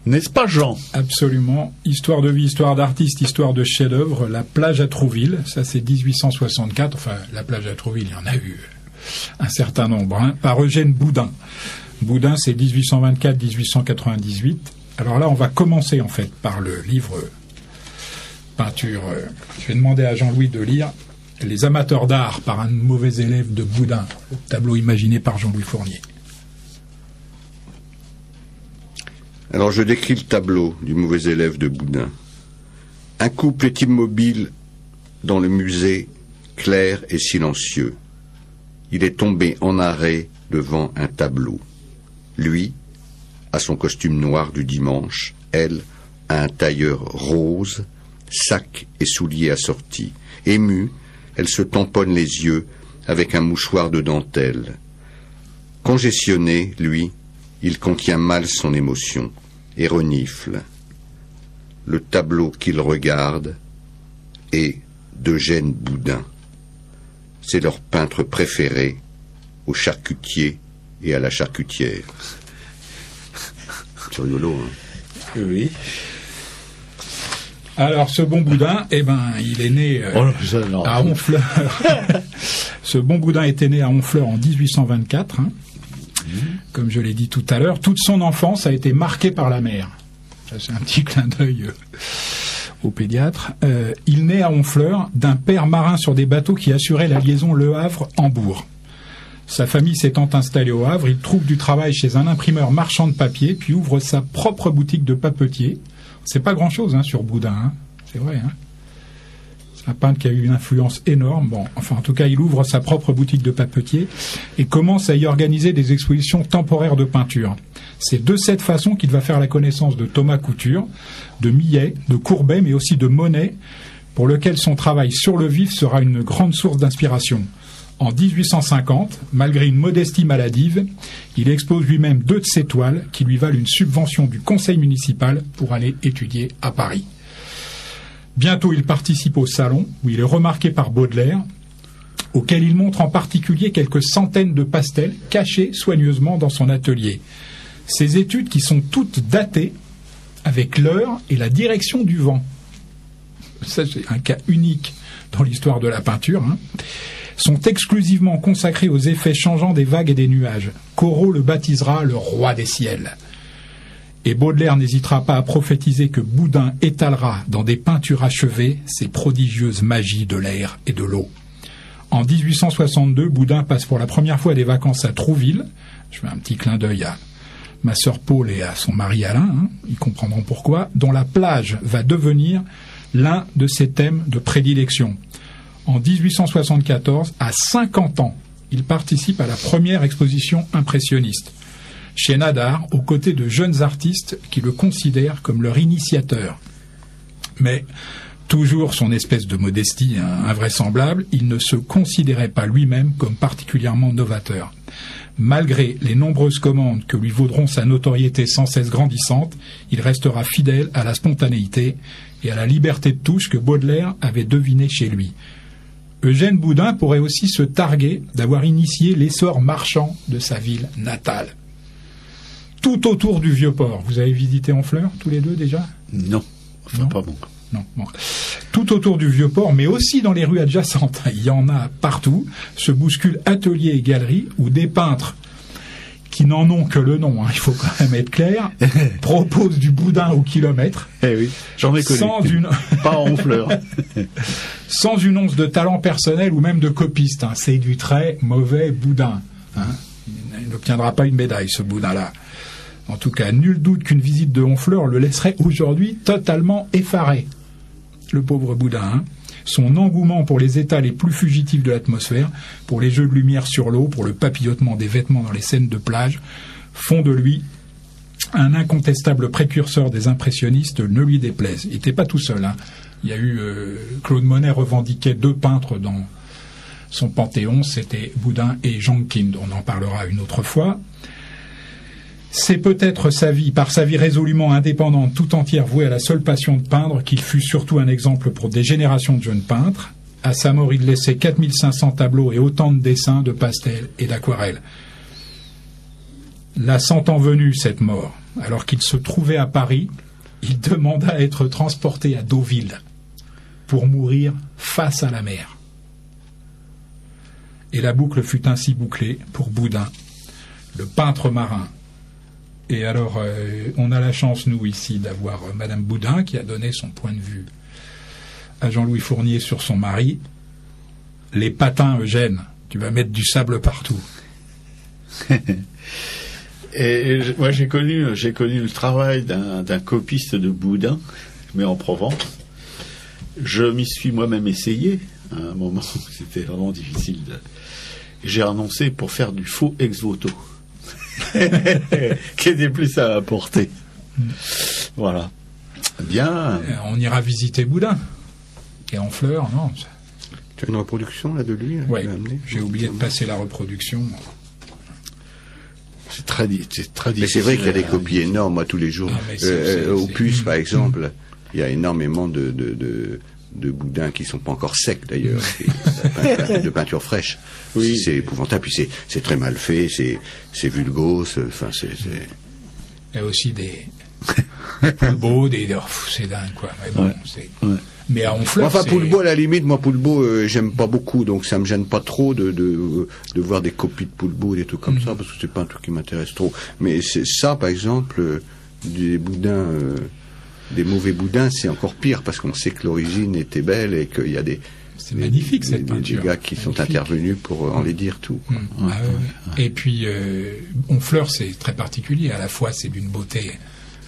N'est-ce pas, Jean? Absolument. Histoire de vie, histoire d'artiste, histoire de chef-d'œuvre. La plage à Trouville, ça c'est 1864. Enfin, la plage à Trouville, il y en a eu un certain nombre, par Eugène Boudin. Boudin, c'est 1824-1898. Alors là, on va commencer en fait par le livre peinture. Je vais demander à Jean-Louis de lire Les amateurs d'art par un mauvais élève de Boudin, tableau imaginé par Jean-Louis Fournier. Alors je décris le tableau du mauvais élève de Boudin. Un couple est immobile dans le musée, clair et silencieux. Il est tombé en arrêt devant un tableau. Lui a son costume noir du dimanche, elle a un tailleur rose, sac et souliers assortis. Émue, elle se tamponne les yeux avec un mouchoir de dentelle. Congestionné, lui, il contient mal son émotion et renifle. Le tableau qu'il regarde est d'Eugène Boudin. C'est leur peintre préféré, au charcutier et à la charcutière. C'est rigolo, hein? Oui. Alors, ce bon Boudin, il est né à Honfleur. Ce bon Boudin était né à Honfleur en 1824, comme je l'ai dit tout à l'heure. Toute son enfance a été marquée par la mer. Ça, c'est un petit clin d'œil au pédiatre. Il naît à Honfleur d'un père marin sur des bateaux qui assurait la liaison Le Havre-Hambourg. Sa famille s'étant installée au Havre, il trouve du travail chez un imprimeur marchand de papier, puis ouvre sa propre boutique de papetier. C'est pas grand-chose sur Boudin, c'est vrai. C'est un peintre qui a eu une influence énorme. En tout cas, il ouvre sa propre boutique de papetier et commence à y organiser des expositions temporaires de peinture. C'est de cette façon qu'il va faire la connaissance de Thomas Couture, de Millet, de Courbet, mais aussi de Monet, pour lequel son travail sur le vif sera une grande source d'inspiration. En 1850, malgré une modestie maladive, il expose lui-même 2 de ses toiles qui lui valent une subvention du conseil municipal pour aller étudier à Paris. Bientôt, il participe au salon où il est remarqué par Baudelaire, auquel il montre en particulier quelques centaines de pastels cachés soigneusement dans son atelier. Ces études qui sont toutes datées avec l'heure et la direction du vent. Ça, c'est un cas unique dans l'histoire de la peinture, sont exclusivement consacrés aux effets changeants des vagues et des nuages. Corot le baptisera le roi des ciels. Et Baudelaire n'hésitera pas à prophétiser que Boudin étalera dans des peintures achevées ces prodigieuses magies de l'air et de l'eau. En 1862, Boudin passe pour la première fois des vacances à Trouville. Je fais un petit clin d'œil à ma sœur Paul et à son mari Alain, ils comprendront pourquoi, dont la plage va devenir l'un de ses thèmes de prédilection. En 1874, à 50 ans, il participe à la première exposition impressionniste, chez Nadar, aux côtés de jeunes artistes qui le considèrent comme leur initiateur. Mais, toujours son espèce de modestie invraisemblable, il ne se considérait pas lui-même comme particulièrement novateur. Malgré les nombreuses commandes que lui vaudront sa notoriété sans cesse grandissante, il restera fidèle à la spontanéité et à la liberté de touche que Baudelaire avait devinée chez lui. Eugène Boudin pourrait aussi se targuer d'avoir initié l'essor marchand de sa ville natale. Tout autour du Vieux-Port. Vous avez visité Honfleur, tous les deux, déjà? Non, enfin non. Pas bon. Non, bon. Tout autour du Vieux-Port, mais aussi dans les rues adjacentes. Il y en a partout. Se bousculent ateliers et galeries où des peintres qui n'en ont que le nom, hein, il faut quand même être clair, proposent du boudin au kilomètre. Eh oui, j'en ai connu. Pas en Honfleur. Sans une once de talent personnel ou même de copiste. Hein. C'est du très mauvais boudin. Hein. Il n'obtiendra pas une médaille, ce boudin-là. En tout cas, nul doute qu'une visite de Honfleur le laisserait aujourd'hui totalement effaré. Le pauvre boudin, hein. Son engouement pour les états les plus fugitifs de l'atmosphère, pour les jeux de lumière sur l'eau, pour le papillotement des vêtements dans les scènes de plage, font de lui un incontestable précurseur des impressionnistes, ne lui déplaise. Il n'était pas tout seul. Hein. Il y a eu Claude Monet revendiquait 2 peintres dans son panthéon, c'était Boudin et Jean Kind. On en parlera une autre fois. C'est peut-être par sa vie résolument indépendante, tout entière vouée à la seule passion de peindre, qu'il fut surtout un exemple pour des générations de jeunes peintres. À sa mort, il laissait 4500 tableaux et autant de dessins, de pastels et d'aquarelles. La sentant venue, cette mort, alors qu'il se trouvait à Paris, il demanda à être transporté à Deauville pour mourir face à la mer. Et la boucle fut ainsi bouclée pour Boudin, le peintre marin. Et alors, on a la chance, nous, ici, d'avoir Madame Boudin, qui a donné son point de vue à Jean-Louis Fournier sur son mari. Les patins, Eugène, tu vas mettre du sable partout. Et moi, j'ai connu le travail d'un copiste de Boudin, mais en Provence. Je m'y suis moi-même essayé, à un moment où c'était vraiment difficile. J'ai renoncé pour faire du faux ex-voto. Qui était plus à apporter. Voilà. Bien. On ira visiter Boudin. Et Honfleur, non. Tu as une reproduction là de lui? Oui, j'ai oublié de passer la reproduction. C'est très difficile. Mais c'est vrai qu'il y a des copies énormes, moi, tous les jours. Au Puce, par exemple, il y a énormément de Boudin qui sont pas encore secs d'ailleurs, de peinture fraîche. Oui, c'est épouvantable. Puis c'est très mal fait, c'est vulgose. Enfin, c'est. Il y a aussi des Poulbeau, c'est dingue quoi. Mais bon, mais à Honfleur, enfin, Poulbeau, à la limite, moi, Poulbeau, j'aime pas beaucoup, donc ça me gêne pas trop de voir des copies de Poulbeau, des trucs comme ça, parce que c'est pas un truc qui m'intéresse trop. Mais c'est ça, par exemple, des boudins, des mauvais boudins, c'est encore pire, parce qu'on sait que l'origine était belle et qu'il y a c'est magnifique cette peinture. Des gars qui sont intervenus pour en les dire tout. Et puis, Honfleur, c'est très particulier. À la fois, c'est d'une beauté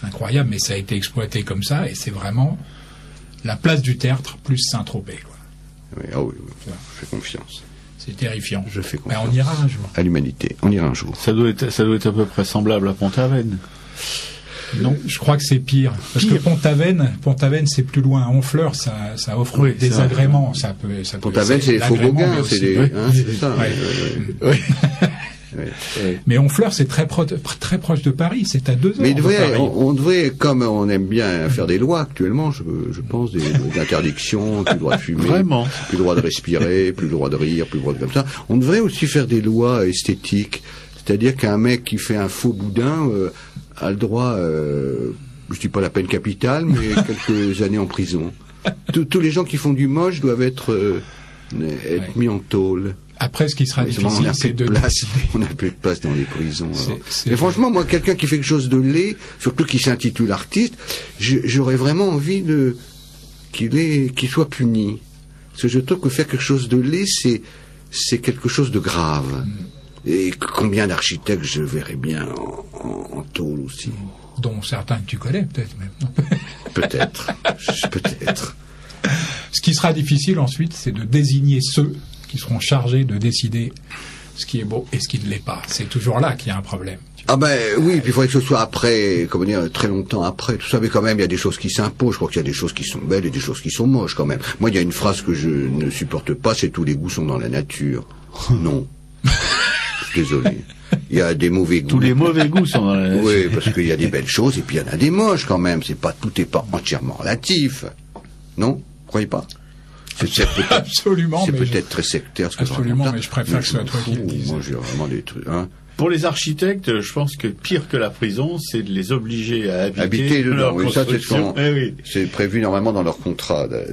incroyable, mais ça a été exploité comme ça, et c'est vraiment la place du théâtre plus Saint-Tropez, quoi. Oui, je fais confiance. C'est terrifiant. Je fais confiance. Mais on ira un jour. À l'humanité, on ira un jour. Ça doit être à peu près semblable à Pont-Aven. Non, je crois que c'est pire. Parce que Pont-Aven, c'est plus loin. Honfleur, ça offre des agréments. Pont-Aven, c'est les faux Gauguins, c'est ça. Mais Honfleur, c'est très proche de Paris. C'est à 2 heures. Mais on devrait, comme on aime bien faire des lois actuellement, je pense, des interdictions, plus le droit de fumer, Vraiment. plus le droit de respirer, plus le droit de rire, plus le droit de comme ça. On devrait aussi faire des lois esthétiques. C'est-à-dire qu'un mec qui fait un faux boudin a le droit, je dis pas la peine capitale, mais quelques années en prison. Tous les gens qui font du moche doivent être mis en tôle. Après, ce qui sera difficile, c'est de décider. On n'a plus de place dans les prisons. Mais franchement, moi, quelqu'un qui fait quelque chose de laid, surtout qui s'intitule artiste, j'aurais vraiment envie qu'il soit puni. Parce que je trouve que faire quelque chose de laid, c'est quelque chose de grave. Et combien d'architectes je verrais bien en tôle aussi. Dont certains que tu connais, peut-être même. Peut-être. Ce qui sera difficile ensuite, c'est de désigner ceux qui seront chargés de décider ce qui est beau et ce qui ne l'est pas. C'est toujours là qu'il y a un problème. Ah ben oui, puis il faudrait que ce soit après, comment dire, très longtemps après. Tout ça, mais quand même, il y a des choses qui s'imposent. Je crois qu'il y a des choses qui sont belles et des choses qui sont moches quand même. Moi, il y a une phrase que je ne supporte pas, c'est tous les goûts sont dans la nature. Non. Désolé. Il y a des mauvais goûts. Tous les mauvais goûts sont dans la nature. Oui, parce qu'il y a des belles choses et puis il y en a des moches quand même. Tout est pas entièrement relatif. Non? Vous croyez pas? Absolument. C'est peut-être très sectaire ce que absolument, je raconte. Mais je préfère que ce soit toi qui le dise. Moi, j'ai vraiment des trucs, Pour les architectes, je pense que pire que la prison, c'est de les obliger à habiter dedans. leur Oui, ça, construction. c'est prévu normalement dans leur contrat d'aller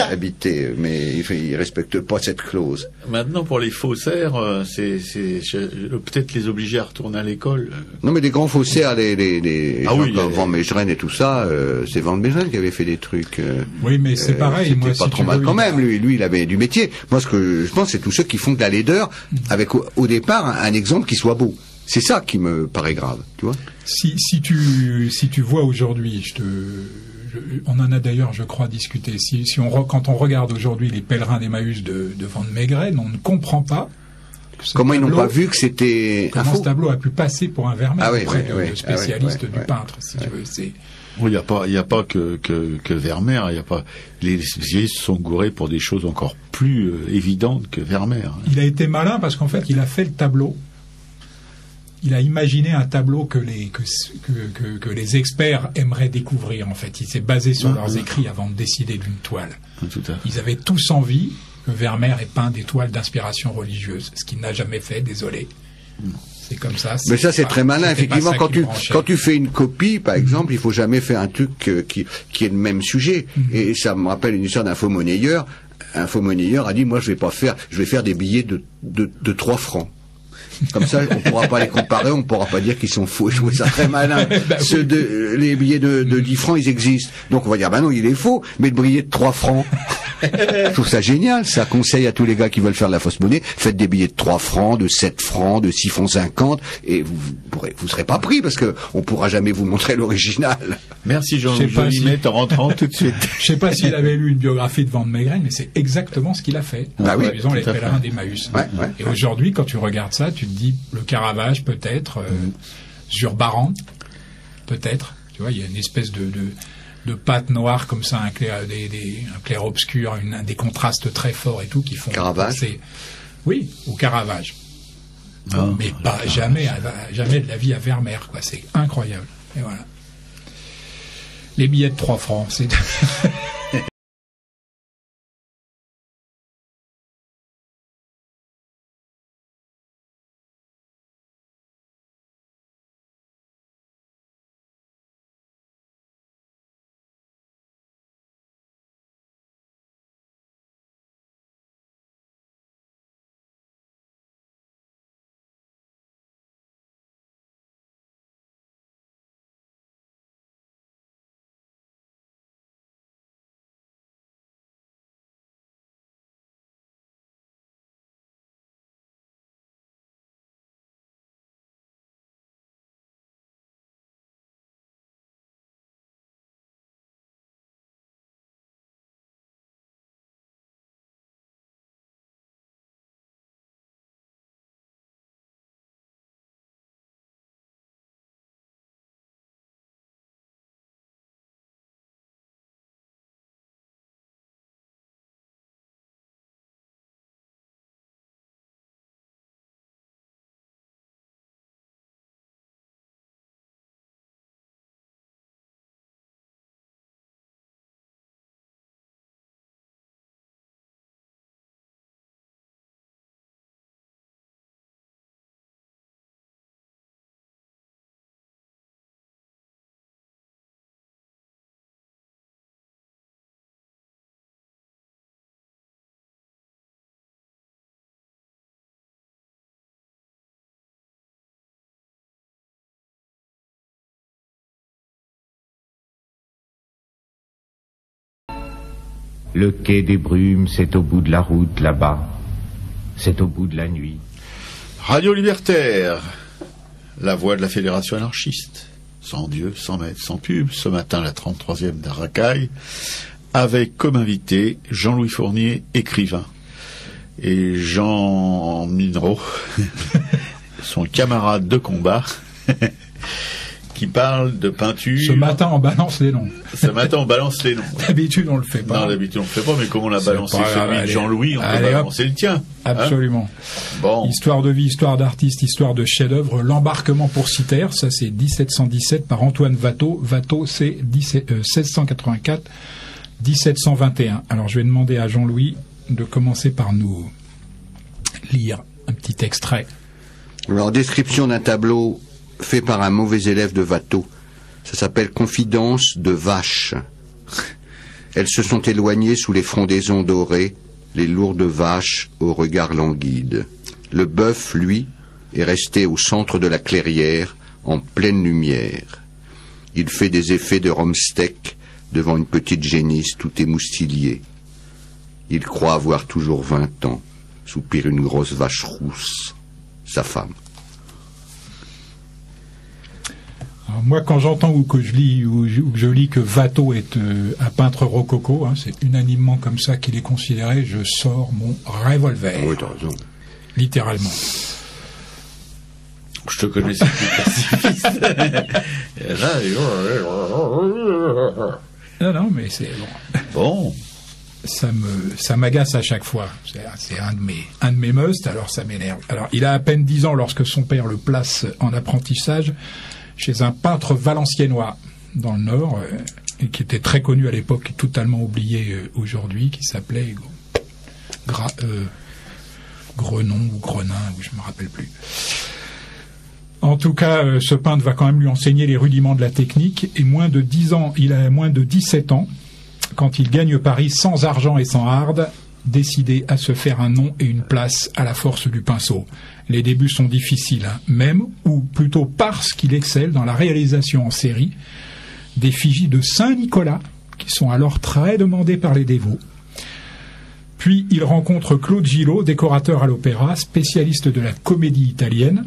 habiter, mais ils respectent pas cette clause. Maintenant, pour les faussaires, c'est peut-être les obliger à retourner à l'école. Non, mais des grands faussaires, comme Van Meegeren et tout ça, c'est Van Meegeren qui avait fait des trucs. Oui, mais c'est pareil. C'était moi, pas si trop mal quand même. Lui, il avait du métier. Moi, ce que je pense, c'est tous ceux qui font de la laideur avec au départ un exemple qui soit beau. C'est ça qui me paraît grave, tu vois. Si tu vois aujourd'hui, on en a d'ailleurs, je crois, discuté. Quand on regarde aujourd'hui les pèlerins d'Emmaüs de Van Meegeren, on ne comprend pas. Comment ils n'ont pas vu que c'était comment ce tableau a pu passer pour un Vermeer auprès de spécialiste du peintre, si tu veux. Il n'y a pas que Vermeer. Il y a pas. Les spécialistes sont gourés pour des choses encore plus évidentes que Vermeer. Il a été malin parce qu'en fait, il a fait le tableau. Il a imaginé un tableau que les experts aimeraient découvrir. En fait, il s'est basé sur leurs écrits avant de décider d'une toile. Tout à fait. Ils avaient tous envie que Vermeer ait peint des toiles d'inspiration religieuse, ce qu'il n'a jamais fait. Désolé. C'est comme ça. Mais ça, c'est très malin. Effectivement, quand tu fais une copie, par exemple, il faut jamais faire un truc qui est le même sujet. Et ça me rappelle une histoire d'un faux monnayeur. Un faux monnayeur a dit, moi, je vais faire des billets de 3 francs. Comme ça, on pourra pas les comparer, on pourra pas dire qu'ils sont faux. Je trouve ça très malin. Les billets de 10 francs, ils existent. Donc on va dire, non, il est faux, mais le billet de 3 francs. Je trouve ça génial. Ça conseille à tous les gars qui veulent faire de la fausse monnaie. Faites des billets de 3 francs, de 7 francs, de 6 francs 50, et vous serez pas pris parce que on pourra jamais vous montrer l'original. Merci Jean-Louis Jolimet en rentrant tout de suite. Je sais pas s'il avait lu une biographie de Van Meegeren, mais c'est exactement ce qu'il a fait. En utilisant les pèlerins d'Emmaüs. Et aujourd'hui, quand tu regardes ça, tu te dis le Caravage peut-être, Zurbarán peut-être. Tu vois, il y a une espèce de pâte noire comme ça, un clair obscur, des contrastes très forts et tout qui font Caravage. Oui, au Caravage. Mais pas jamais de la vie à Vermeer, quoi. C'est incroyable. Et voilà. Les billets de 3 francs, c'est Le quai des brumes, c'est au bout de la route, là-bas. C'est au bout de la nuit. Radio Libertaire, la voix de la Fédération anarchiste. Sans Dieu, sans maître, sans pub. Ce matin, la 33e d'Arakaï, avec comme invité Jean-Louis Fournier, écrivain. Et Jean Minero, son camarade de combat, qui parle de peinture. Ce matin, on balance les noms. Ce matin, on balance les noms. D'habitude, on le fait pas. Non, d'habitude, on le fait pas, mais comme on a balancé celui de Jean-Louis, on peut balancer le tien. Absolument. Bon. Histoire de vie, histoire d'artiste, histoire de chef-d'œuvre. L'embarquement pour Citerre, ça c'est 1717 par Antoine Watteau. Watteau, c'est 1684, 1721. Alors, je vais demander à Jean-Louis de commencer par nous lire un petit extrait. Alors, description d'un tableau fait par un mauvais élève de Watteau. Ça s'appelle Confidence de vaches. Elles se sont éloignées sous les frondaisons dorées, les lourdes vaches au regard languide. Le bœuf, lui, est resté au centre de la clairière, en pleine lumière. Il fait des effets de Romsteck devant une petite génisse tout émoustillée. Il croit avoir toujours 20 ans, soupire une grosse vache rousse, sa femme. Alors moi, quand j'entends ou que je lis que Watteau est un peintre rococo, c'est unanimement comme ça qu'il est considéré, je sors mon revolver. Oui, t'as raison. Littéralement. Je te connaissais plus pacifiste. Non, mais c'est bon. Bon. Ça m'agace à chaque fois. C'est un de mes musts, alors ça m'énerve. Alors, il a à peine 10 ans lorsque son père le place en apprentissage chez un peintre valenciennois dans le Nord, et qui était très connu à l'époque, totalement oublié aujourd'hui, qui s'appelait Grenon ou Grenin, ou je me rappelle plus. En tout cas, ce peintre va quand même lui enseigner les rudiments de la technique, et il a moins de 17 ans, quand il gagne Paris sans argent et sans harde, décidé à se faire un nom et une place à la force du pinceau. Les débuts sont difficiles, même, ou plutôt parce qu'il excelle dans la réalisation en série d'effigies de Saint-Nicolas, qui sont alors très demandées par les dévots. Puis il rencontre Claude Gillot, décorateur à l'opéra, spécialiste de la comédie italienne,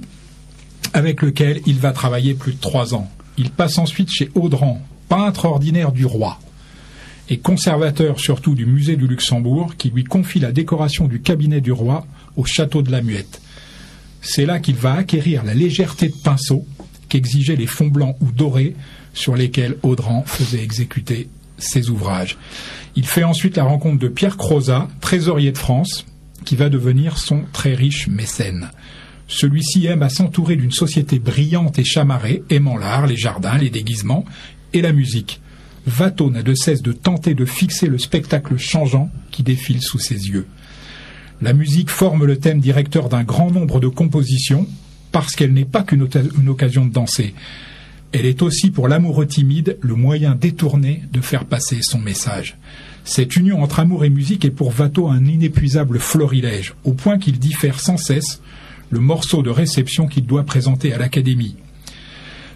avec lequel il va travailler plus de 3 ans. Il passe ensuite chez Audran, peintre ordinaire du roi, et conservateur surtout du musée du Luxembourg, qui lui confie la décoration du cabinet du roi au château de la Muette. C'est là qu'il va acquérir la légèreté de pinceau qu'exigeaient les fonds blancs ou dorés sur lesquels Audran faisait exécuter ses ouvrages. Il fait ensuite la rencontre de Pierre Crozat, trésorier de France, qui va devenir son très riche mécène. Celui-ci aime à s'entourer d'une société brillante et chamarrée, aimant l'art, les jardins, les déguisements et la musique. Watteau n'a de cesse de tenter de fixer le spectacle changeant qui défile sous ses yeux. La musique forme le thème directeur d'un grand nombre de compositions, parce qu'elle n'est pas qu'une occasion de danser. Elle est aussi pour l'amoureux timide le moyen détourné de faire passer son message. Cette union entre amour et musique est pour Watteau un inépuisable florilège, au point qu'il diffère sans cesse le morceau de réception qu'il doit présenter à l'Académie.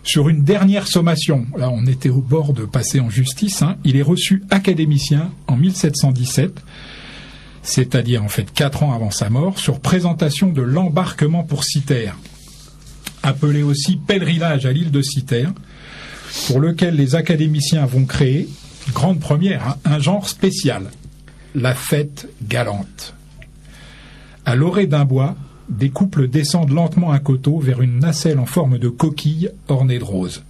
Sur une dernière sommation, là on était au bord de passer en justice, il est reçu académicien en 1717, c'est-à-dire en fait 4 ans avant sa mort, sur présentation de l'embarquement pour Cythère, appelé aussi pèlerinage à l'île de Cythère, pour lequel les académiciens vont créer, grande première, un genre spécial, la fête galante. À l'orée d'un bois, des couples descendent lentement un coteau vers une nacelle en forme de coquille ornée de roses.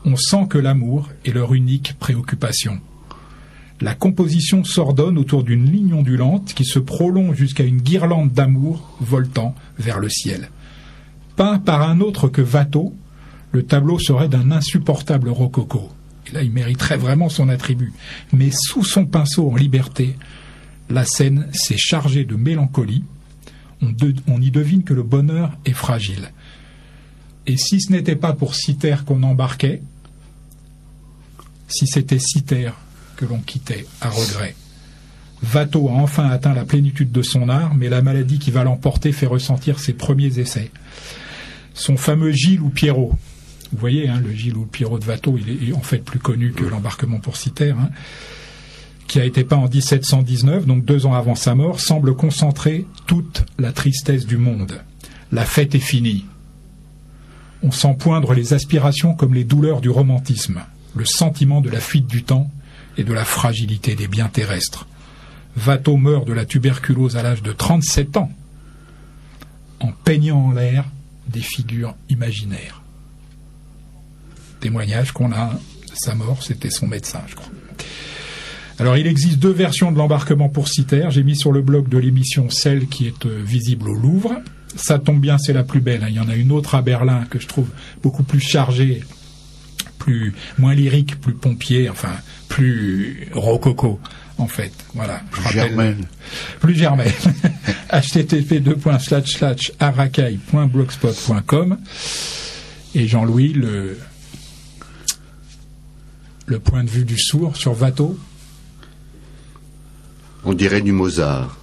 On sent que l'amour est leur unique préoccupation. La composition s'ordonne autour d'une ligne ondulante qui se prolonge jusqu'à une guirlande d'amour voltant vers le ciel. Peint par un autre que Watteau, le tableau serait d'un insupportable rococo. Et là, il mériterait vraiment son attribut. Mais sous son pinceau en liberté, la scène s'est chargée de mélancolie. On y devine que le bonheur est fragile. Et si ce n'était pas pour Cythère qu'on embarquait, si c'était Cythère que l'on quittait à regret. Watteau a enfin atteint la plénitude de son art, mais la maladie qui va l'emporter fait ressentir ses premiers essais. Son fameux Gilles ou Pierrot, vous voyez, le Gilles ou Pierrot de Watteau, il est en fait plus connu que l'embarquement pour Cythère, qui a été peint en 1719, donc 2 ans avant sa mort, semble concentrer toute la tristesse du monde. La fête est finie. On sent poindre les aspirations comme les douleurs du romantisme, le sentiment de la fuite du temps et de la fragilité des biens terrestres. Watteau meurt de la tuberculose à l'âge de 37 ans, en peignant en l'air des figures imaginaires. Témoignage qu'on a de sa mort, c'était son médecin, je crois. Alors, il existe 2 versions de l'embarquement pour Cythère. J'ai mis sur le blog de l'émission celle qui est visible au Louvre. Ça tombe bien, c'est la plus belle. Il y en a une autre à Berlin que je trouve beaucoup plus chargée, moins lyrique, plus pompier, enfin plus rococo en fait. Voilà. Germaine. Plus Germaine. http://aracaille.blogspot.com. Et Jean-Louis, le point de vue du sourd sur Watteau. On dirait du Mozart.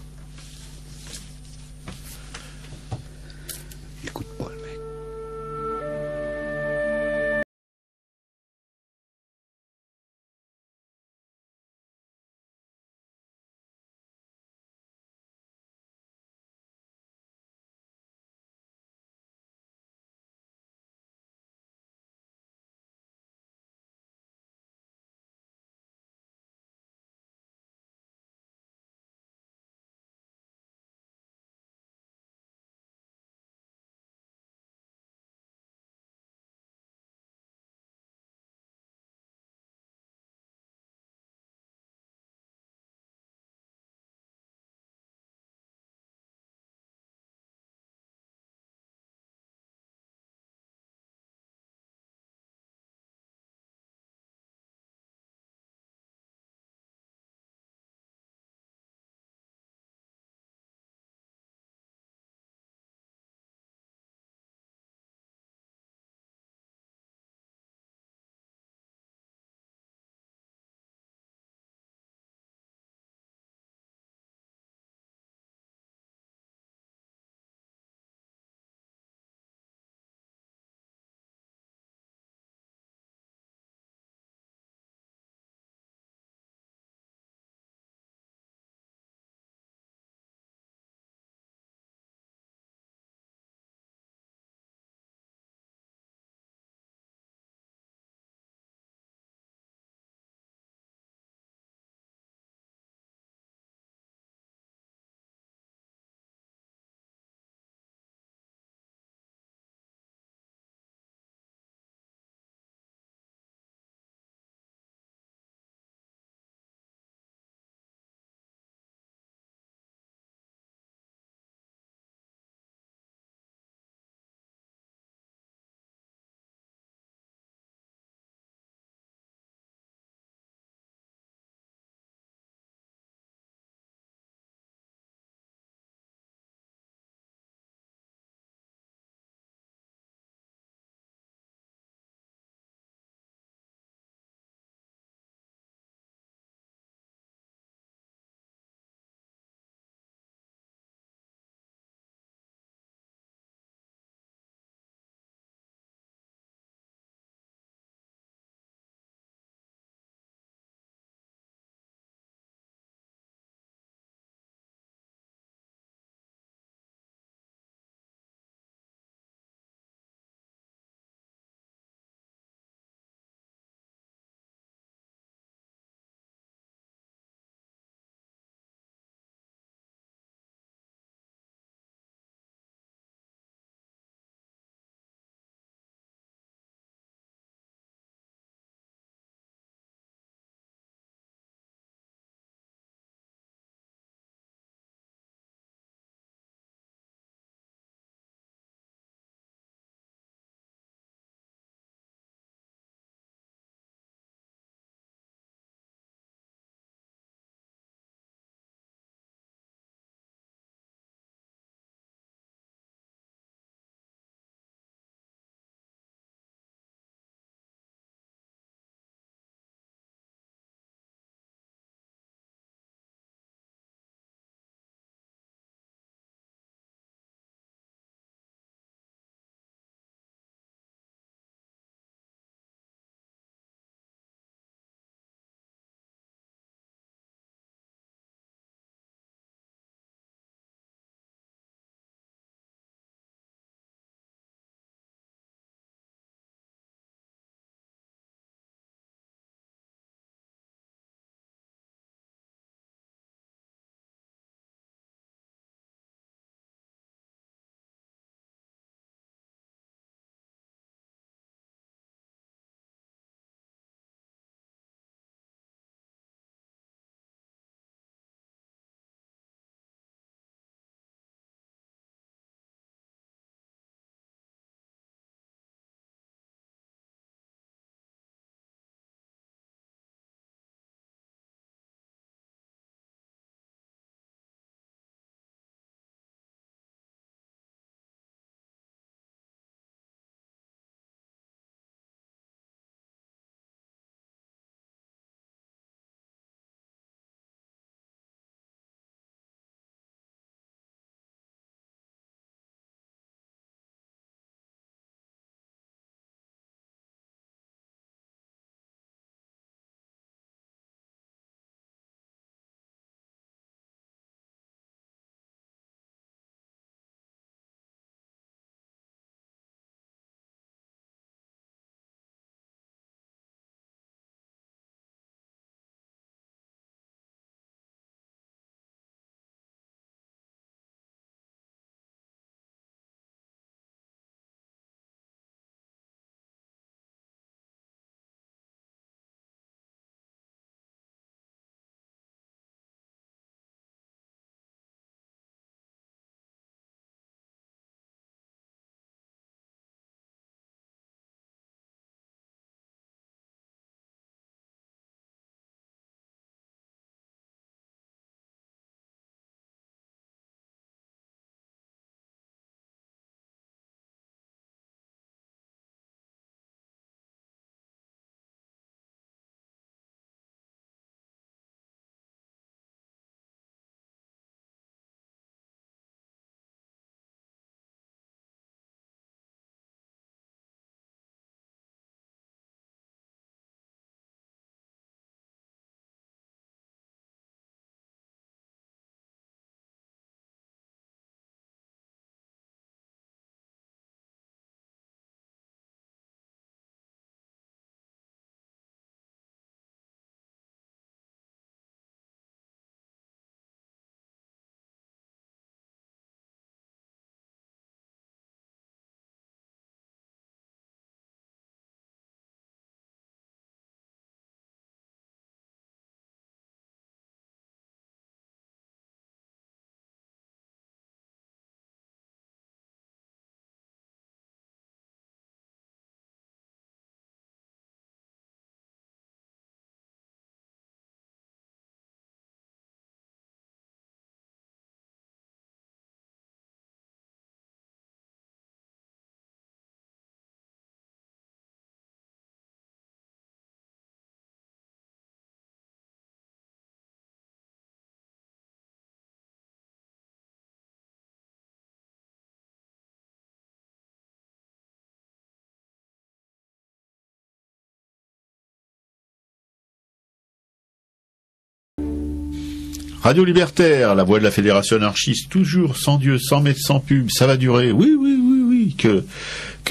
Radio Libertaire, la voix de la Fédération anarchiste, toujours sans Dieu, sans maître, sans pub, ça va durer. Oui, que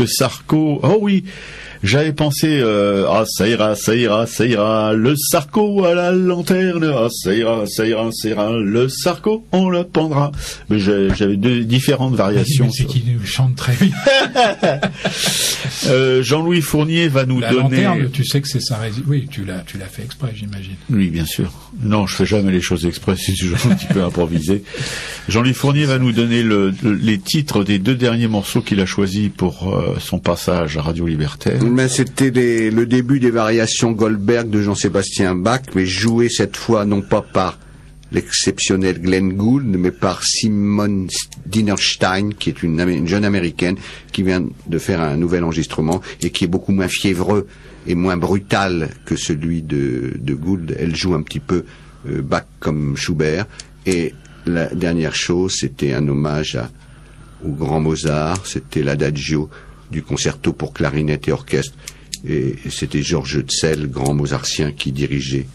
Sarko... Oh oui, j'avais pensé, ça ira, le Sarko à la lanterne, ça ira, le Sarko, on le pendra. Mais j'avais différentes variations. Mais c'est qu'il nous chante très bien. Jean-Louis Fournier va nous donner... La lanterne, tu sais que c'est sa Oui, tu l'as fait exprès, j'imagine. Oui, bien sûr. Non, je fais jamais les choses exprès, c'est toujours un petit peu improvisé. Jean-Louis Fournier va nous donner les titres des 2 derniers morceaux qu'il a choisis pour son passage à Radio Libertaire. Mais c'était le début des variations Goldberg de Jean-Sébastien Bach, mais joué cette fois non pas par l'exceptionnel Glenn Gould, mais par Simone Dinerstein, qui est une jeune américaine qui vient de faire un nouvel enregistrement et qui est beaucoup moins fiévreux et moins brutal que celui de Gould. Elle joue un petit peu Bach comme Schubert. Et la dernière chose, c'était un hommage au grand Mozart, c'était l'adagio du concerto pour clarinette et orchestre, et c'était Georges Hetzel, grand mozartien, qui dirigeait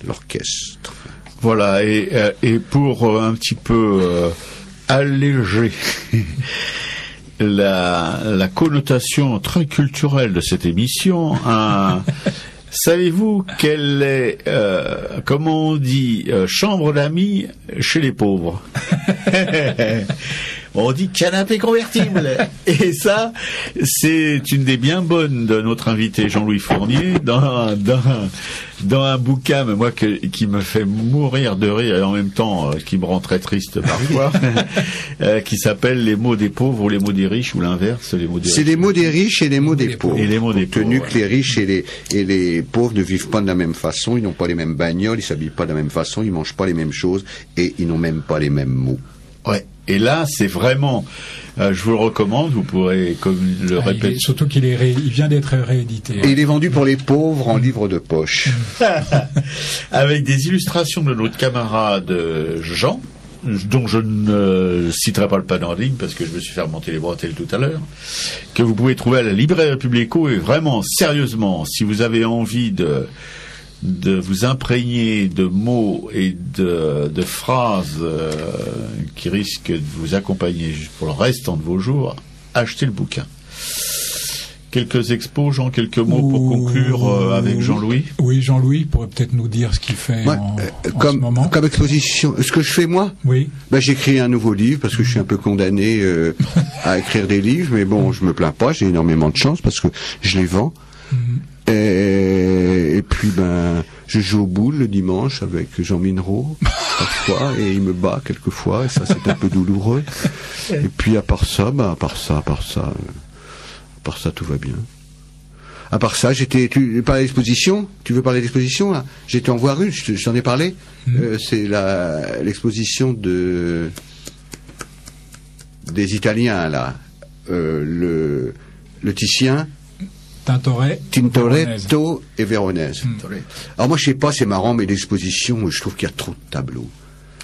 l'orchestre. Voilà, et pour un petit peu alléger la connotation très culturelle de cette émission, savez-vous quelle est, comment on dit, chambre d'amis chez les pauvres? On dit canapé convertible. Et ça, c'est une des bien bonnes de notre invité Jean-Louis Fournier dans un bouquin, mais moi qui me fait mourir de rire et en même temps qui me rend très triste parfois, qui s'appelle Les mots des pauvres ou les mots des riches ou l'inverse, les mots des riches. C'est les mots des riches et les mots des pauvres. Et les mots des pauvres. Tenu que les riches et les pauvres ne vivent pas de la même façon, ils n'ont pas les mêmes bagnoles, ils s'habillent pas de la même façon, ils mangent pas les mêmes choses et ils n'ont même pas les mêmes mots. Ouais. Et là, c'est vraiment, je vous le recommande, vous pourrez, comme le répète. Surtout qu'il vient d'être réédité. Et il est vendu pour les pauvres en livre de poche. Avec des illustrations de notre camarade Jean, dont je ne citerai pas le panneau en ligne parce que je me suis fait remonter les bretelles tout à l'heure, que vous pouvez trouver à la librairie Publico. Et vraiment, sérieusement, si vous avez envie de vous imprégner de mots et de phrases qui risquent de vous accompagner pour le restant de vos jours, achetez le bouquin. Quelques expos, Jean, quelques mots pour conclure avec Jean-Louis. Oui, Jean-Louis pourrait peut-être nous dire ce qu'il fait en ce moment. Comme exposition, ce que je fais moi. Oui. J'écris un nouveau livre parce que je suis un peu condamné à écrire des livres, mais bon, je me plains pas, j'ai énormément de chance parce que je les vends. Et puis je joue aux boules le dimanche avec Jean Minereau parfois et il me bat quelquefois et ça c'est un peu douloureux. Et puis à part ça tout va bien. À part ça, tu parles d'exposition. Tu veux parler d'exposition là? J'étais en voir une, je t'en ai parlé. C'est l'exposition des Italiens là, le Titien. Tintoretto et Véronèse. Alors moi je sais pas, c'est marrant, mais l'exposition, je trouve qu'il y a trop de tableaux.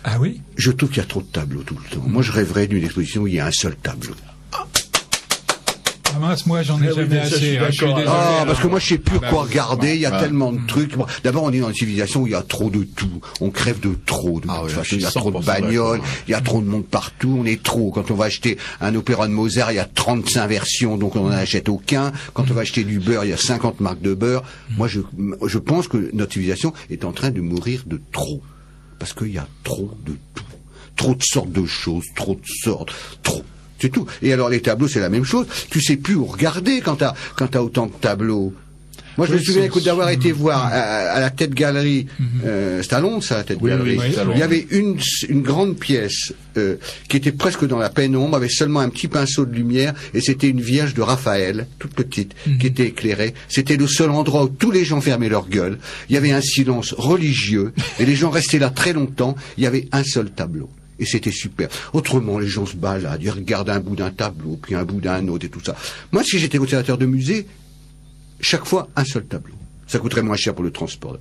Ah oui? Je trouve qu'il y a trop de tableaux tout le temps. Moi je rêverais d'une exposition où il y a un seul tableau. Ah mince, moi j'en ai jamais assez. Je suis désolé. Parce que moi je sais plus quoi regarder, il y a tellement de trucs. Bon, d'abord on est dans une civilisation où il y a trop de tout. On crève de trop. Il y a trop de bagnoles, il y a trop de monde partout, on est trop. Quand on va acheter un opéra de Mozart, il y a 35 versions, donc on n'en achète aucun. Quand on va acheter du beurre, il y a 50 marques de beurre. Moi je pense que notre civilisation est en train de mourir de trop. Parce qu'il y a trop de tout. Trop de sortes de choses, trop. C'est tout. Et alors les tableaux, c'est la même chose. Tu sais plus où regarder quand t'as autant de tableaux. Moi, je me souviens d'avoir été voir à la Tête Galerie. C'est à Londres, ça, la Tête Galerie. Oui, il y avait une grande pièce qui était presque dans la pénombre, avec seulement un petit pinceau de lumière, et c'était une Vierge de Raphaël, toute petite, qui était éclairée. C'était le seul endroit où tous les gens fermaient leur gueule. Il y avait un silence religieux, et les gens restaient là très longtemps. Il y avait un seul tableau. Et c'était super. Autrement, les gens se baladent, ils regardent un bout d'un tableau, puis un bout d'un autre et tout ça. Moi, si j'étais conservateur de musée, chaque fois, un seul tableau. Ça coûterait moins cher pour le transport.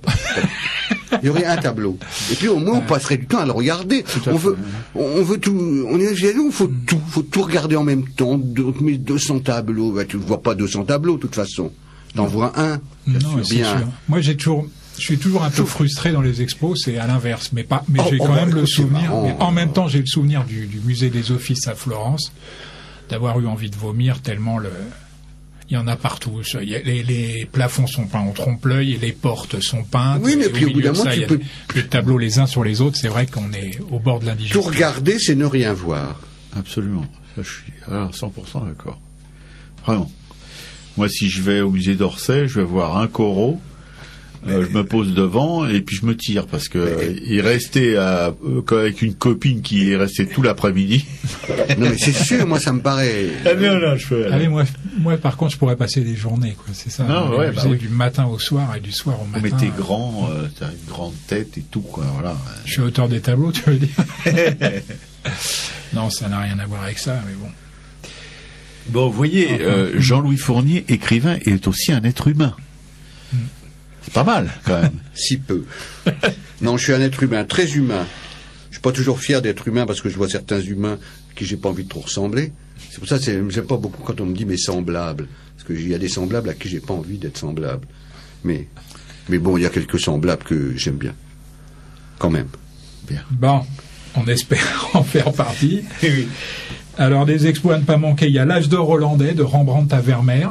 Il y aurait un tableau. Et puis, au moins, on passerait du temps à le regarder. On veut tout, faut tout regarder en même temps. 200 tableaux. Tu ne vois pas 200 tableaux, de toute façon. T'en vois un. Non, c'est sûr. Moi, j'ai toujours Je suis toujours un peu frustré dans les expos, c'est à l'inverse, mais j'ai quand même le souvenir. Mais en même temps, j'ai le souvenir du musée des Offices à Florence, d'avoir eu envie de vomir tellement il y en a partout. Les plafonds sont peints en trompe-l'œil et les portes sont peintes. Oui, mais puis au bout d'un moment, tu peux... Les tableaux les uns sur les autres, c'est vrai qu'on est au bord de l'indigestion. Tout regarder, c'est ne rien voir. Absolument. Ça, je suis 100% d'accord. Vraiment. Moi, si je vais au musée d'Orsay, je vais voir un corot, je me pose devant et puis je me tire parce que il restait avec une copine qui est restée tout l'après-midi. Non mais c'est sûr, moi ça me paraît. Allez, moi par contre je pourrais passer des journées quoi, c'est ça. Non, ouais, du matin au soir et du soir au matin. Mais t'es grand, t'as une grande tête et tout quoi, voilà. Je suis auteur des tableaux, tu veux dire. Non, ça n'a rien à voir avec ça, mais bon. Bon, vous voyez, Jean-Louis Fournier, écrivain, est aussi un être humain. C'est pas mal, quand même. Si peu. Non, je suis un être humain, très humain. Je suis pas toujours fier d'être humain parce que je vois certains humains à qui j'ai pas envie de trop ressembler. C'est pour ça que j'aime pas beaucoup quand on me dit mes semblables. Parce qu'il y a des semblables à qui j'ai pas envie d'être semblable. Mais bon, il y a quelques semblables que j'aime bien. Quand même. Bien. Bon, on espère en faire partie. Oui. Alors, des expos à ne pas manquer, il y a l'Âge d'or hollandais de Rembrandt à Vermeer.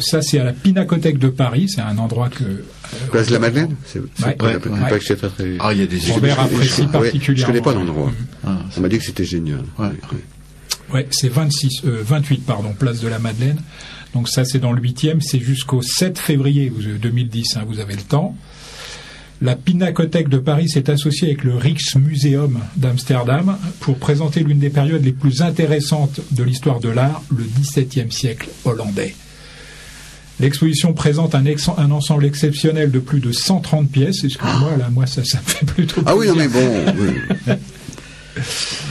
Ça, c'est à la Pinacothèque de Paris. C'est un endroit que... Place de la Madeleine. Ah, il y a des Robert apprécie particulièrement. Je connais pas l'endroit. On m'a dit que c'était génial. Ouais, c'est 28, place de la Madeleine. Donc ça, c'est dans le 8e. C'est jusqu'au 7 février 2010. Vous avez le temps. La Pinacothèque de Paris s'est associée avec le Rijksmuseum d'Amsterdam pour présenter l'une des périodes les plus intéressantes de l'histoire de l'art, le XVIIe siècle hollandais. L'exposition présente un ensemble exceptionnel de plus de 130 pièces. Excuse-moi, là, moi, ça me fait plutôt plaisir. Ah oui, non, mais bon.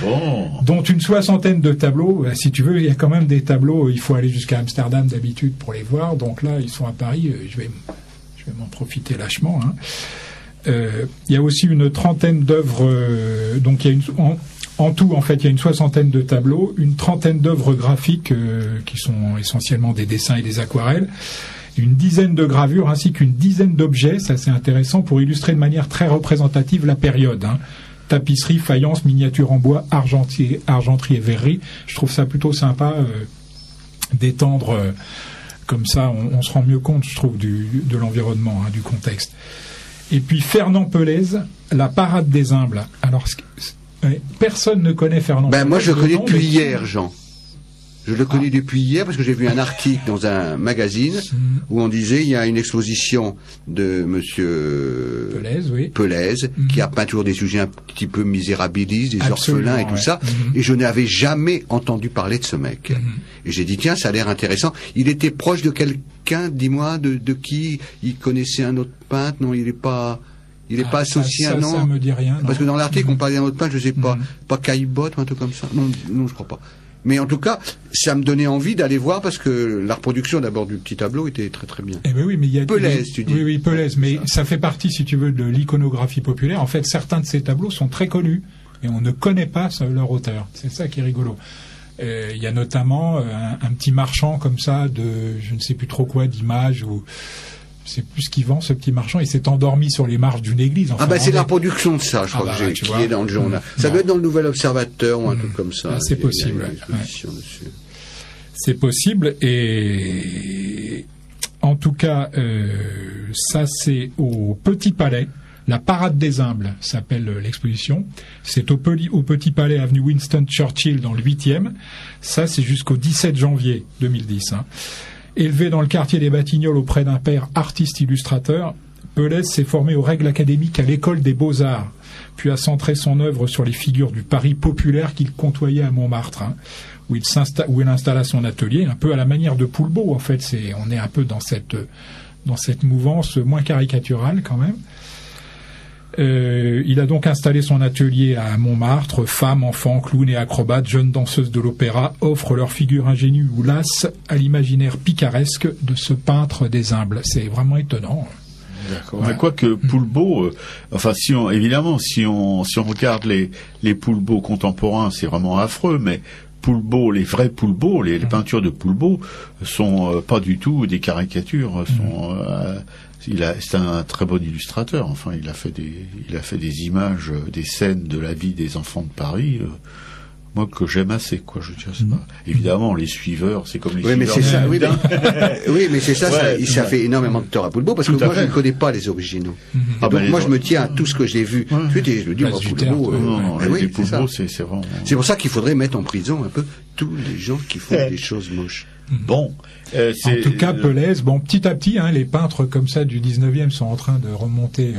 Bon. Dont une soixantaine de tableaux. Si tu veux, il y a quand même des tableaux. Il faut aller jusqu'à Amsterdam d'habitude pour les voir. Donc là, ils sont à Paris. Je vais m'en profiter lâchement. Il y a aussi une trentaine d'œuvres. Donc il y a en tout, en fait, il y a une soixantaine de tableaux, une trentaine d'œuvres graphiques qui sont essentiellement des dessins et des aquarelles, une dizaine de gravures ainsi qu'une dizaine d'objets, ça c'est intéressant, pour illustrer de manière très représentative la période. Tapisserie, faïence, miniature en bois, argenterie et verrerie. Je trouve ça plutôt sympa d'étendre comme ça, on se rend mieux compte, je trouve, de l'environnement, du contexte. Et puis Fernand Pelaise, la parade des humbles. Alors, personne ne connaît Fernand Pelaise. Moi, je le connais depuis hier, Jean. Je le connais depuis hier parce que j'ai vu un article dans un magazine où on disait il y a une exposition de monsieur Pelaise qui a peint toujours des sujets un petit peu misérabilistes, des orphelins et tout ça. Et je n'avais jamais entendu parler de ce mec. Et j'ai dit tiens, ça a l'air intéressant. Il était proche de quelqu'un, dis-moi, de qui il connaissait un autre peintre. Non, il n'est pas associé à non. Ça me dit rien. Parce que dans l'article on parlait d'un autre peintre, je sais pas Caillebotte ou un truc comme ça. Non, je crois pas. Mais en tout cas, ça me donnait envie d'aller voir parce que la reproduction d'abord du petit tableau était très très bien. Eh ben oui, mais il y a Pelaise, tu dis. Oui, Pelaise, mais ça fait partie, si tu veux, de l'iconographie populaire. En fait, certains de ces tableaux sont très connus et on ne connaît pas leur auteur. C'est ça qui est rigolo. Il y a notamment un petit marchand comme ça de, je ne sais plus trop quoi, d'images ou c'est plus ce qu'il vend, ce petit marchand. Il s'est endormi sur les marches d'une église. Enfin, c'est la reproduction de ça, je crois que qui est dans le journal. Ça doit être dans le Nouvel Observateur ou un truc comme ça. C'est possible. C'est possible. Et en tout cas, ça c'est au Petit Palais. La Parade des Humbles s'appelle l'exposition. C'est au Petit Palais, avenue Winston Churchill, dans le 8e. Ça, c'est jusqu'au 17 janvier 2010. Élevé dans le quartier des Batignolles auprès d'un père artiste-illustrateur, Pelaise s'est formé aux règles académiques à l'école des Beaux-Arts, puis a centré son œuvre sur les figures du Paris populaire qu'il côtoyait à Montmartre, où il installa son atelier, un peu à la manière de Poulbeau, en fait. On est un peu dans cette mouvance moins caricaturale quand même. Il a donc installé son atelier à Montmartre. Femmes, enfants, clowns et acrobates, jeunes danseuses de l'opéra offrent leur figure ingénue ou lasse à l'imaginaire picaresque de ce peintre des humbles. C'est vraiment étonnant. D'accord. Ouais. Mais quoique Poulbeau, si on regarde les Poulbeau contemporains, c'est vraiment affreux, mais Poulbeau, les vrais Poulbeau, les peintures de Poulbeau sont pas du tout des caricatures. C'est un très bon illustrateur. Enfin, il a fait des images, des scènes de la vie des enfants de Paris. Moi, que j'aime assez, quoi. Je veux dire, c'est pas... Évidemment, les suiveurs, c'est comme les suiveurs. Mais c'est ça, oui, mais c'est ça, Ouais, ça fait énormément de tort à Poulbeau, parce que moi, je ne connais pas les originaux. Et donc, moi, je me tiens à tout ce que j'ai vu. Je me dis, moi, Poulbeau, les Poulbeau, c'est vraiment... C'est pour ça qu'il faudrait mettre en prison un peu tous les gens qui font des choses moches. Bon. En tout cas, Pelez, petit à petit, les peintres comme ça du 19e sont en train de remonter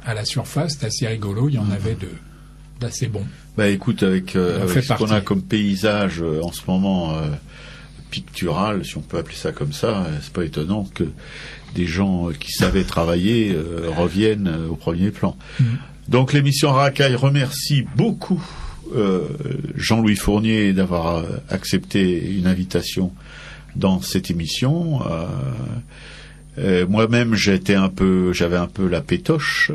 à la surface. C'est assez rigolo. Il y en avait d'assez bons. Bah écoute, avec ce qu'on a comme paysage en ce moment pictural, si on peut appeler ça comme ça, c'est pas étonnant que des gens qui savaient travailler reviennent au premier plan. Donc l'émission Racaille remercie beaucoup Jean-Louis Fournier d'avoir accepté une invitation dans cette émission. Moi-même, j'avais un peu la pétoche,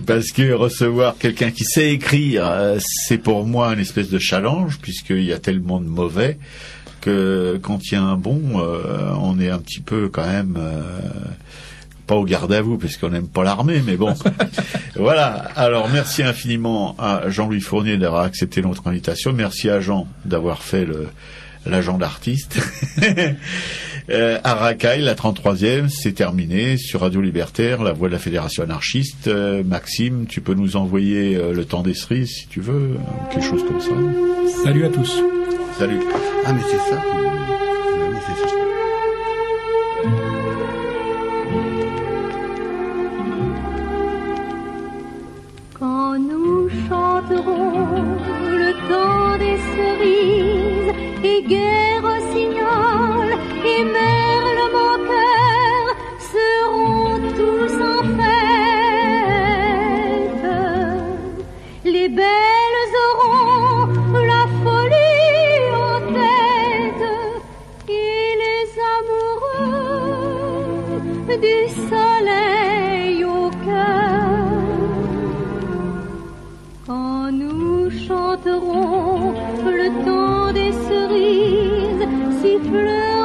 parce que recevoir quelqu'un qui sait écrire, c'est pour moi une espèce de challenge, puisqu'il y a tellement de mauvais que quand il y a un bon, on est un petit peu quand même pas au garde à vous, parce qu'on n'aime pas l'armée, mais bon. Voilà. Alors, merci infiniment à Jean-Louis Fournier d'avoir accepté notre invitation. Merci à Jean d'avoir fait l'agent d'artiste. À Racaille, la 33e, c'est terminé sur Radio Libertaire, la voix de la Fédération anarchiste. Maxime, tu peux nous envoyer le temps des cerises, si tu veux, quelque chose comme ça. Salut à tous. Salut. Ah, mais c'est ça. Oui, c'est ça. Quand nous chanterons le temps des cerises et guerre rossignol et merle moqueur seront tous en fête. Les belles auront la folie en tête et les amoureux du soleil au cœur. Quand nous chanterons le temps des cerises, siffleurs